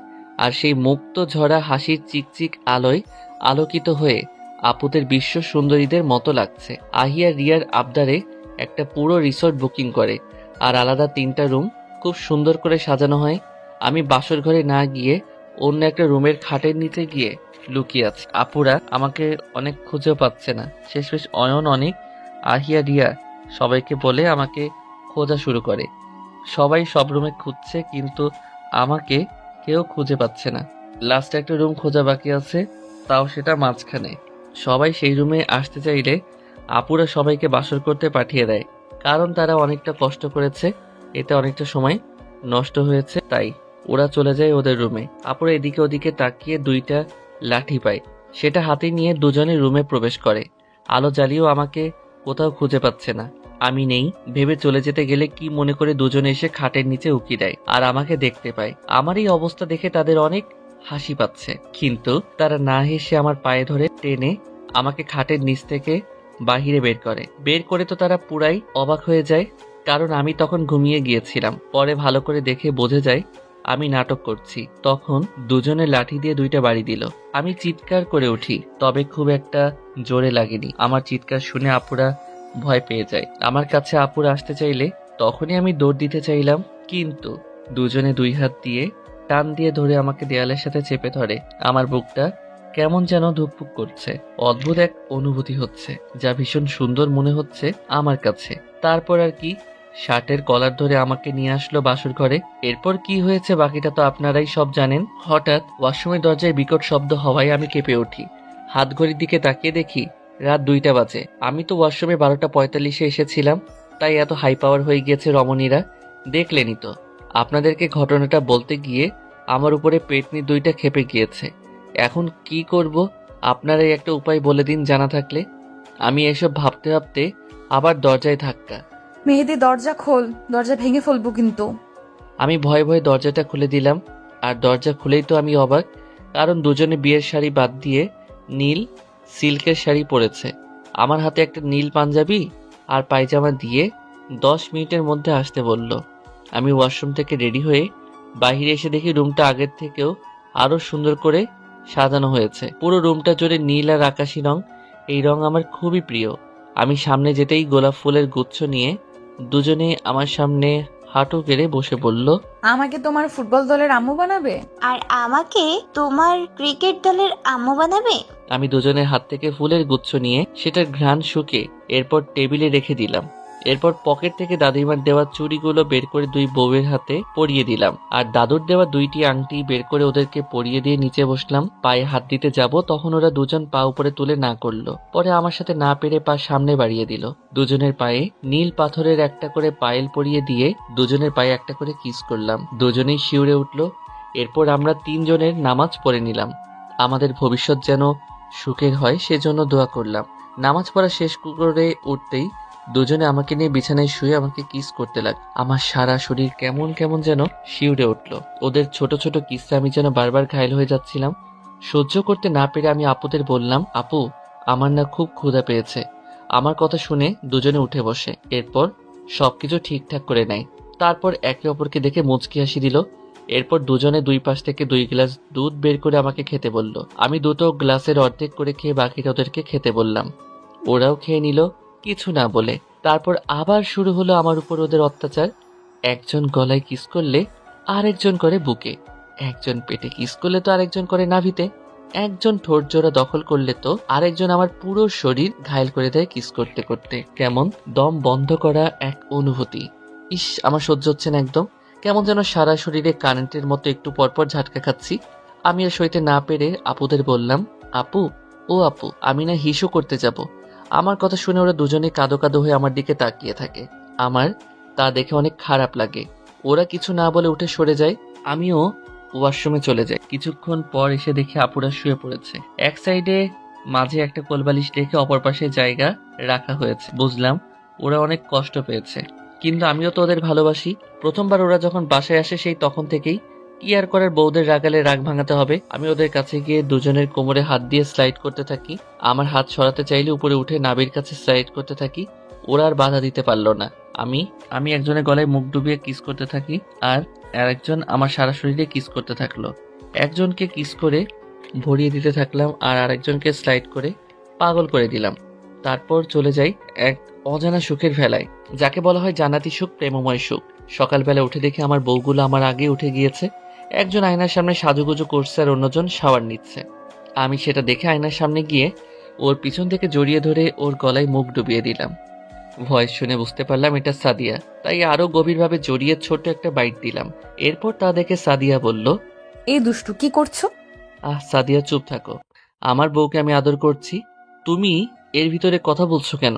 আর সেই মুক্ত ঝরা হাসির চিকচিক আলোয় আলোকিত হয়ে আপুদের বিশ্ব সুন্দরীদের মতো লাগছে। আহি আর রিয়ার আবদারে একটা পুরো রিসোর্ট বুকিং করে আর আলাদা 3টা রুম খুব সুন্দর করে সাজানো হয়। আমি বাসর ঘরে না গিয়ে অন্য একটা রুমের খাটের নিচে গিয়ে লুকিয়ে আছি। আপুরা আমাকে অনেক খুঁজেও পাচ্ছে না। শেষমেশ অয়ন, অনেক, আহিয়া, রিয়া সবাইকে বলে আমাকে খোঁজা শুরু করে। সবাই সব রুমে খুঁজছে কিন্তু আমাকে কেউ খুঁজে পাচ্ছে না। লাস্ট একটা রুম খোঁজা বাকি আছে, তাও সেটা মাঝখানে। সবাই সেই রুমে আসতে চাইলে আপুরা সবাইকে বাসর করতে পাঠিয়ে দেয়, কারণ তারা অনেকটা কষ্ট করেছে, এতে অনেকটা সময় নষ্ট হয়েছে, তাই ওরা চলে যায় ওদের রুমে। আপুরা এদিকে ওদিকে তাকিয়ে 2টা লাঠি পায়, সেটা হাতে নিয়ে দুজনে রুমে প্রবেশ করে। আলো জ্বালিয়েও আমাকে কোথাও খুঁজে পাচ্ছে না। আমি নেই ভেবে চলে যেতে গেলে কি মনে করে দুজনে এসে খাটের নিচে উকি দেয় আর আমাকে দেখতে পায়। আমার এই অবস্থা দেখে তাদের অনেক হাসি পাচ্ছে, কিন্তু তারা না হেসে আমার পায়ে ধরে টেনে আমাকে খাটের নিচ থেকে বাহিরে বের করে তো তারা পুরাই অবাক হয়ে যায়, কারণ আমি তখন ঘুমিয়ে গিয়েছিলাম। পরে ভালো করে দেখে বোঝা যায় আমি নাটক করছি। তখন দুজনে লাঠি দিয়ে 2টা বাড়ি দিল। আমি চিৎকার করে উঠি, তবে খুব একটা জোরে লাগেনি। আমার চিৎকার শুনে আপুরা ভয় পেয়ে যায়। আমার কাছে আপুরা আসতে চাইলে তখনই আমি দৌড় দিতে চাইলাম, কিন্তু দুজনে 2 হাত দিয়ে টান দিয়ে ধরে আমাকে দেয়ালের সাথে চেপে ধরে। আমার বুকটা কেমন যেন ধুকপুক করছে। অদ্ভুত এক অনুভূতি হচ্ছে, যা ভীষণ সুন্দর মনে হচ্ছে আমার কাছে। তারপর আর কি, শার্টের কলার ধরে আমাকে নিয়ে আসলো বাসর ঘরে। এরপর কি হয়েছে বাকিটা তো আপনারাই সব জানেন। হঠাৎ ওয়াশরুমের দরজায় বিকট শব্দ হওয়ায় আমি কেঁপে উঠি। হাত ঘড়ির দিকে তাকিয়ে দেখি রাত 2টা বাজে। আমি তো ওয়াশরুমে 12:45-এ এসেছিলাম, তাই এত হাই পাওয়ার হয়ে গিয়েছে রমণীরা। দেখলেনই তো, আপনাদেরকে ঘটনাটা বলতে গিয়ে আমার উপরে পেটনি 2টা খেপে গিয়েছে। এখন কি করব আপনারাই একটা উপায় বলে দিন জানা থাকলে। আমি এসব ভাবতে ভাবতে আবার দরজায় ধাক্কা। মেহেদি দরজা খোল, দরজা ভেঙে ফেলবো কিন্তু। আমি ভয়ে ভয়ে দরজাটা খুলে দিলাম, আর দরজা খুলেই তো আমি অবাক, কারণ দুজনে বিয়ের শাড়ি বাদ দিয়ে নীল সিল্কের শাড়ি পরেছে। আমার হাতে একটা নীল পাঞ্জাবি আর পায়জামা দিয়ে 10 মিনিটের মধ্যে আসতে বলল। আমি ওয়াশরুম থেকে রেডি হয়ে বাইরে এসে দেখি রুমটা আগের থেকেও আরো সুন্দর করে সাজানো হয়েছে। পুরো রুমটা জুড়ে নীল আর আকাশি রং। এই রং আমার খুবই প্রিয়। আমি সামনে যেতেই গোলাপ ফুলের গুচ্ছ নিয়ে দুজনে আমার সামনে হাঁটু গেড়ে বসে বলল, আমাকে তোমার ফুটবল দলের আম্মু বানাবে? আর আমাকে তোমার ক্রিকেট দলের আম্মু বানাবে? আমি দুজনের হাত থেকে ফুলের গুচ্ছ নিয়ে সেটার ঘ্রাণ শুকে এরপর টেবিলে রেখে দিলাম। এরপর পকেট থেকে দাদিমার দেওয়া চুড়িগুলো বের করে 2 বউয়ের হাতে পরিয়ে দিলাম, আর দাদুর দেওয়া 2টি আংটি বের করে ওদেরকে পরিয়ে দিয়ে নিচে বসলাম। পায়ে হাত দিতে যাব, তখন ওরা দুজন পা উপরে তুলে না করলো। পরে আমার সাথে না পেরে পা সামনে বাড়িয়ে দিল। দুজনের পায়ে নীল পাথরের একটা করে পায়েল পরিয়ে দিয়ে দুজনের পায়ে একটা করে কিস করলাম। দুজনেই শিউরে উঠল। এরপর আমরা 3 জনের নামাজ পড়ে নিলাম। আমাদের ভবিষ্যৎ যেন সুখের হয় সেজন্য দোয়া করলাম। নামাজ পড়া শেষ করে উঠতেই দুজনে আমাকে নিয়ে বিছানায় শুয়ে আমাকে কিস করতে লাগ। আমার সারা শরীর কেমন কেমন যেন শিউরে উঠল। ওদের ছোট ছোট কিসে আমি যেন বারবার ঘায়েল হয়ে যাচ্ছিলাম। সহ্য করতে না পেরে আমি আপুদের বললাম, আপু আমার না খুব ক্ষুধা পেয়েছে। আমার কথা শুনে দুজনে উঠে বসে। এরপর সবকিছু ঠিকঠাক করে নেয়। তারপর একে অপরকে দেখে মুচকি হাসি দিল। এরপর দুজনে 2 পাশ থেকে 2 গ্লাস দুধ বের করে আমাকে খেতে বলল। আমি দুটো গ্লাসের অর্ধেক করে খেয়ে বাকিটা ওদেরকে খেতে বললাম। ওরাও খেয়ে নিল কিছু না বলে। তারপর আবার শুরু হলো আমার উপর ওদের অত্যাচার। একজন গলায় কিস করলে আরেকজন করে বুকে, একজন পেটে কিস করলে তো আরেকজন করে নাভিতে, একজন ঠোঁট জোড়া দখল করলে তো আরেকজন আমার পুরো শরীর ঘায়েল করে দেয় কিস করতে করতে। কেমন দম বন্ধ করা এক অনুভূতি। ইস, আমার সহ্য হচ্ছে না একদম। কেমন যেন সারা শরীরে কারেন্টের মতো একটু পরপর ঝাটকা খাচ্ছি। আমি আর সইতে না পেরে আপুদের বললাম, আপু ও আপু, আমি না হিসু করতে যাব। আমার কথা শুনে ওরা দুজনে কাঁদো কাঁদো হয়ে আমার দিকে তাকিয়ে থাকে। আমার তা দেখে অনেক খারাপ লাগে। ওরা কিছু না বলে উঠে সরে যায়। আমিও ওয়াশরুমে চলে যাই। কিছুক্ষণ পর এসে দেখি আপুরা শুয়ে পড়েছে। এক সাইডে মাঝে একটা কোলবালিশ রেখে অপর পাশে জায়গা রাখা হয়েছে। বুঝলাম ওরা অনেক কষ্ট পেয়েছে, কিন্তু আমিও তো ওদের ভালোবাসি। প্রথমবার ওরা যখন বাসায় আসে সেই তখন থেকেই কি আর করার, বউদের রাগালে রাগ ভাঙাতে হবে। আমি ওদের কাছে গিয়ে দুজনের কোমরে হাত দিয়ে স্লাইড করতে থাকি। আমার হাত সরাতে চাইলে উপরে উঠে নাবির কাছে স্লাইড করতে থাকি। ওরা আর বাধা দিতে পারলো না। আমি একজনের গলায় মুখ ডুবিয়ে কিস করতে থাকি, আর আরেকজন আমার সারা শরীরে কিস করতে থাকলো। একজনকে কিস করে ভরিয়ে দিতে থাকলাম, আর আরেকজনকে স্লাইড করে পাগল করে দিলাম। তারপর চলে যাই এক অজানা সুখের ভেলায়, যাকে বলা হয় জান্নাতি সুখ, প্রেমময় সুখ। সকালবেলা উঠে দেখে আমার বউগুলো আমার আগে উঠে গিয়েছে। একজন আয়নার সামনে সাজুগুজু করছে আর অন্যজন শাওয়ার নিচ্ছে। আমি সেটা দেখে আয়নার সামনে গিয়ে ওর পিছন থেকে জড়িয়ে ধরে ওর গলায় মুখ ডুবিয়ে দিলাম। ভয়েস শুনে বুঝতে পারলাম এটা সাদিয়া, তাই আরো গভীরভাবে জড়িয়ে ছোট্ট একটা বাইট দিলাম। এরপর তা দেখে সাদিয়া বলল, এই দুষ্টু কি করছো? সাদিয়া চুপ থাকো, আমার বউকে আমি আদর করছি, তুমি এর ভিতরে কথা বলছো কেন?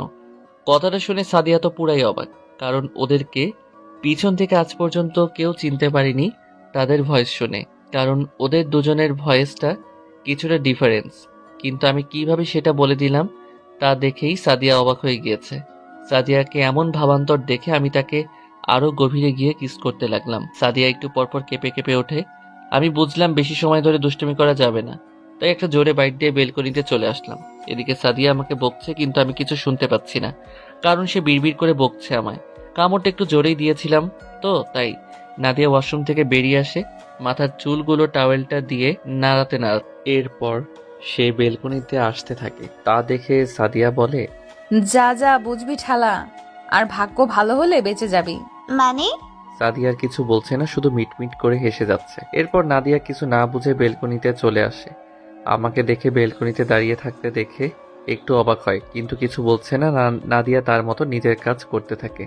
কথাটা শুনে সাদিয়া তো পুরাই অবাক, কারণ ওদেরকে পিছন থেকে আজ পর্যন্ত কেউ চিনতে পারেনি তাদের ভয়েস শুনে, কারণ ওদের দুজনের ভয়েসটা কিছুটা ডিফারেন্স। কিন্তু আমি কিভাবে সেটা বলে দিলাম তা দেখেই সাদিয়া অবাক হয়ে গিয়েছে। সাদিয়াকে এমন ভাবান্তর দেখে আমি তাকে আরো গভীরে গিয়ে কিস করতে লাগলাম। সাদিয়া একটু পরপর কেঁপে কেঁপে ওঠে। আমি বুঝলাম বেশি সময় ধরে দুষ্টুমি করা যাবে না, তাই একটা জোরে বাইট দিয়ে বেলকনিতে চলে আসলাম। এদিকে সাদিয়া আমাকে বকছে, কিন্তু আমি কিছু শুনতে পাচ্ছি না, কারণ সে বিড়বিড় করে বকছে আমায়। কামড়টা একটু জোরেই দিয়েছিলাম তো তাই। নাদিয়া ওয়াশরুম থেকে বেরিয়ে আসে, মাথার চুলগুলো টাওয়েলটা দিয়ে নাড়াতে নাড়াতে। এরপর সে বেলকনিতে আসতে থাকে, তা দেখে সাদিয়া বলে, যা যা বুঝবি ঠালা, আর ভাগ্য ভালো হলে বেঁচে যাবি। মানে? সাদিয়ার কিছু বলছে না, শুধু মিটমিট করে হেসে যাচ্ছে। এরপর নাদিয়া কিছু না বুঝে বেলকনিতে চলে আসে। আমাকে দেখে বেলকনিতে দাঁড়িয়ে থাকতে দেখে একটু অবাক হয়, কিন্তু কিছু বলছে না। নাদিয়া তার মতো নিজের কাজ করতে থাকে।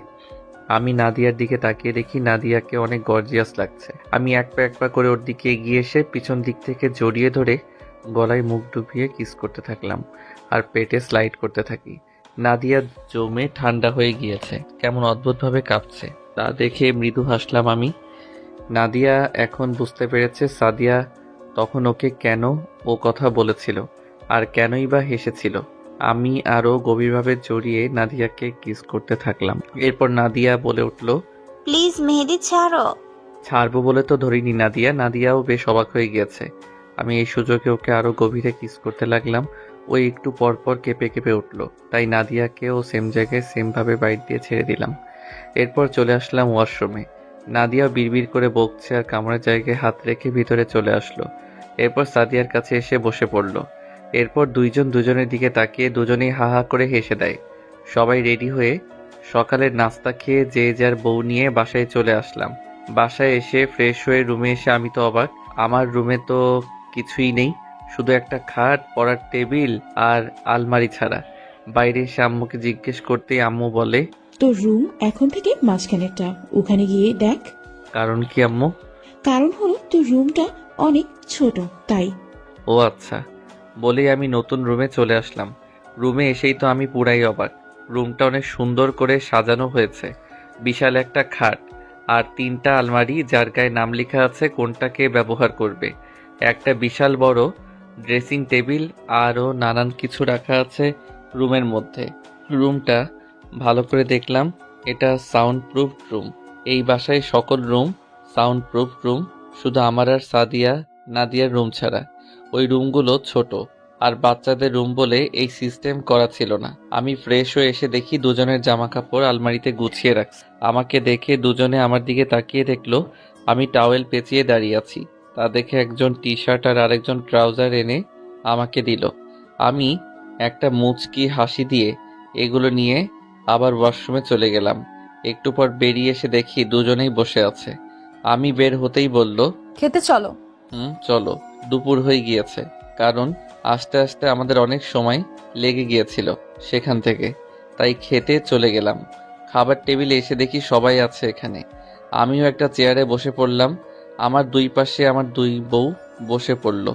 আমি নাদিয়ার দিকে তাকিয়ে দেখি নাদিয়াকে অনেক গর্জিয়াস লাগছে। আমি এক পা করে ওর দিকে এগিয়ে এসে পিছন দিক থেকে জড়িয়ে ধরে গলায় মুখ ডুবিয়ে কিস করতে থাকলাম আর পেটে স্লাইড করতে থাকি। নাদিয়া জমে ঠান্ডা হয়ে গিয়েছে, কেমন অদ্ভুতভাবে কাঁপছে, তা দেখে মৃদু হাসলাম আমি। নাদিয়া এখন বুঝতে পেরেছে সাদিয়া তখন ওকে কেন ও কথা বলেছিল আর কেনই বা হেসেছিল। আমি আরো গভীরভাবে জড়িয়ে নাদিয়াকে কিস করতে থাকলাম। এরপর নাদিয়া বলে উঠল, প্লিজ মেহেদি ছাড়ো। ছাড়বো বলে তো ধরিনি নাদিয়া। নাদিয়াও বেশ অবাক হয়ে গিয়েছে। আমি এই সুযোগে ওকে আরো গভীরে কিস করতে লাগলাম। ওই একটু পরপর কেঁপে কেঁপে উঠলো, তাই নাদিয়াকেও সেম জায়গায় সেম ভাবে বাইট দিয়ে ছেড়ে দিলাম। এরপর চলে আসলাম ওয়াশরুমে। নাদিয়া বিড়বিড় করে বকছে আর কামড়ের জায়গায় হাত রেখে ভিতরে চলে আসলো। এরপর সাদিয়ার কাছে এসে বসে পড়ল। এরপর দুইজন দুজনের দিকে তাকিয়ে দুজনেই হা হা করে হেসে দেয়। সবাই রেডি হয়ে সকালের নাস্তা খেয়ে যে যার বউ নিয়ে বাসায় চলে আসলাম। বাসায় এসে ফ্রেশ হয়ে রুমে এসে আমি তো অবাক। আমার রুমে তো কিছুই নেই, শুধু একটা খাট, পড়ার টেবিল আর আলমারি ছাড়া। বাইরে এসে আম্মুকে জিজ্ঞেস করতেই আম্মু বলে, তোর রুম এখন থেকে মাঝখানেরটা, ওখানে গিয়ে দেখ। কারণ কি আম্মু? কারণ হলো তোর রুমটা অনেক ছোট, তাই। ও আচ্ছা, বলেই আমি নতুন রুমে চলে আসলাম। রুমে এসেই তো আমি পুরাই অবাক। রুমটা অনেক সুন্দর করে সাজানো হয়েছে। বিশাল একটা খাট আর 3টা আলমারি, যার গায়ে নাম লেখা আছে কোনটাকে ব্যবহার করবে। একটা বিশাল বড় ড্রেসিং টেবিল, আরও নানান কিছু রাখা আছে রুমের মধ্যে। রুমটা ভালো করে দেখলাম, এটা সাউন্ড প্রুফ রুম। এই বাসায় সকল রুম সাউন্ড প্রুফ রুম, শুধু আমার আর নাদিয়ার রুম ছাড়া। ওই রুমগুলো ছোট আর বাচ্চাদের রুম বলে এই সিস্টেম করা ছিল না। আমি ফ্রেশ হয়ে এসে দেখি দুজনের জামা কাপড় আলমারিতে গুছিয়ে রাখছে। আমাকে দেখে দুজনে আমার দিকে তাকিয়ে দেখলো আমি টাওয়েল পেঁচিয়ে দাঁড়িয়ে আছি। তা দেখে একজন টি শার্ট আর আরেকজন ট্রাউজার এনে আমাকে দিল। আমি একটা মুচকি হাসি দিয়ে এগুলো নিয়ে আবার ওয়াশরুমে চলে গেলাম। একটু পর বেরিয়ে এসে দেখি দুজনেই বসে আছে। আমি বের হতেই বলল, খেতে চলো। চলো। দুপুর হয়ে গিয়েছে, কারণ আস্তে আস্তে আমাদের অনেক সময় লেগে গিয়েছিল সেখান থেকে, তাই খেতে চলে গেলাম। খাবার টেবিলে এসে দেখি সবাই আছে এখানে। আমিও একটা চেয়ারে বসে পড়লাম। আমার দুই পাশে আমার দুই বউ বসে পড়ল।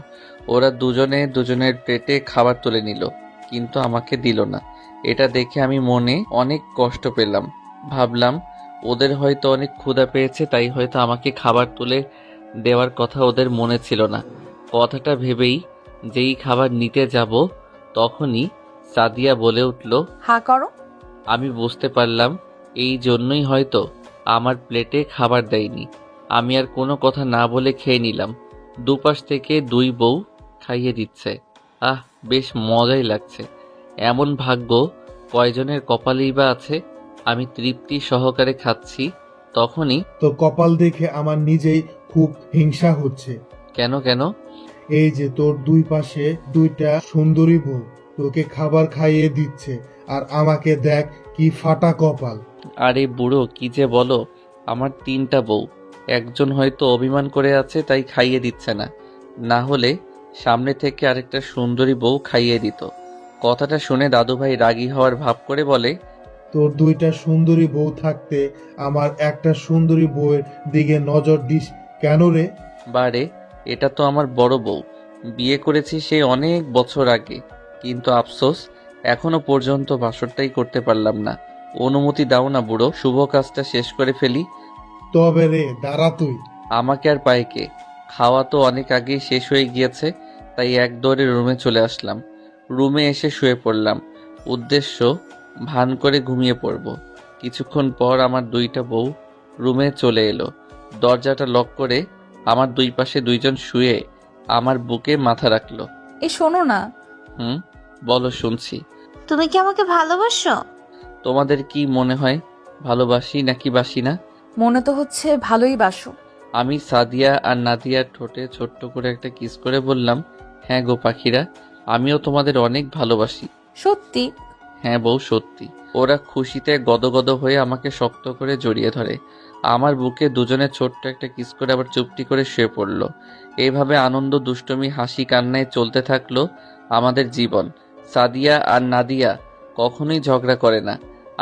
ওরা দুজনে দুজনের প্লেটে খাবার তুলে নিল, কিন্তু আমাকে দিল না। এটা দেখে আমি মনে অনেক কষ্ট পেলাম। ভাবলাম ওদের হয়তো অনেক ক্ষুধা পেয়েছে, তাই হয়তো আমাকে খাবার তুলে দেওয়ার কথা ওদের মনে ছিল না। কথাটা ভেবেই যেই খাবার নিতে যাব তখনই সাদিয়া বলে উঠল, হা করো। আমি বুঝতে পারলাম এই জন্যই হয়তো আমার প্লেটে খাবার দেয়নি। আমি আর কোনো কথা না বলে খেয়ে নিলাম। দুপাশ থেকে দুই বউ খাইয়ে দিচ্ছে। আহ, বেশ মজাই লাগছে। এমন ভাগ্য কয়জনের কপালেই বা আছে। আমি তৃপ্তি সহকারে খাচ্ছি, তখনই তোর কপাল দেখে আমার নিজেই খুব হিংসা হচ্ছে। কেন কেন? এই যে তোর দুই পাশে দুইটা সুন্দরী বউ তোকে খাবার খাইয়ে দিচ্ছে, আর আমাকে দেখ কি ফাটা কপাল। আরে বুড়ো, কি যে বলো, আমার 3টা বউ। একজন হয়তো অভিমান করে আছে তাই খাইয়ে দিচ্ছে না, না হলে সামনে থেকে আরেকটা সুন্দরী বউ খাইয়ে দিত। কথাটা শুনে দাদুভাই রাগী হওয়ার ভাব করে বলে, তোর দুইটা সুন্দরী বউ থাকতে আমার একটা সুন্দরী বউয়ের দিকে নজর দিস কেন রে? বারে, এটা তো আমার বড় বউ। বিয়ে করেছি সেই অনেক বছর আগে, কিন্তু আফসোস এখনো পর্যন্ত বাসরটাই করতে পারলাম না। অনুমতি দাও না বুড়ো, শুভ কাজটা শেষ করে ফেলি। তবে রে দাঁড়া তুই। আমাকে আর পায় কে? খাওয়া তো অনেক আগেই শেষ হয়ে গিয়েছে, তাই এক দৌড়ে রুমে চলে আসলাম। রুমে এসে শুয়ে পড়লাম, উদ্দেশ্য ভান করে ঘুমিয়ে পড়ব। কিছুক্ষণ পর আমার 2টা বউ রুমে চলে এলো। দরজাটা লক করে আমার দুই পাশে 2জন শুয়ে আমার বুকে মাথা রাখলো। এই শোনো না। বলো, শুনছি। তুমি কি আমাকে ভালোবাসো? তোমাদের কি মনে হয় ভালোবাসি নাকি বাসি না? মনে তো হচ্ছে ভালোই বাসো। আমি সাদিয়া আর নাদিয়ার ঠোঁটে ছোট্ট করে একটা কিস করে বললাম, হ্যাঁ গো পাখিরা, আমিও তোমাদের অনেক ভালোবাসি। সত্যি? হ্যাঁ বউ, সত্যি। ওরা খুশিতে গদগদ হয়ে আমাকে শক্ত করে জড়িয়ে ধরে। আমার বুকে দুজনে ছোট্ট একটা কিস করে আবার চুপটি করে শুয়ে পড়ল। এইভাবে আনন্দ, দুষ্টুমি, হাসি, কান্নায় চলতে থাকলো আমাদের জীবন। সাদিয়া আর নাদিয়া কখনোই ঝগড়া করে না,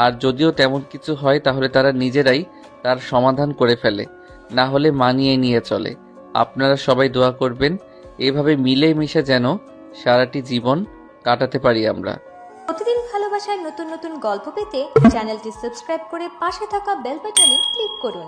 আর যদিও তেমন কিছু হয় তাহলে তারা নিজেরাই তার সমাধান করে ফেলে, না হলে মানিয়ে নিয়ে চলে। আপনারা সবাই দোয়া করবেন এভাবে মিলে মিশে যেন সারাটি জীবন কাটাতে পারি আমরা। প্রতিদিন ভালোবাসার নতুন নতুন গল্প পেতে চ্যানেলটি সাবস্ক্রাইব করে পাশে থাকা বেল বাটনে ক্লিক করুন।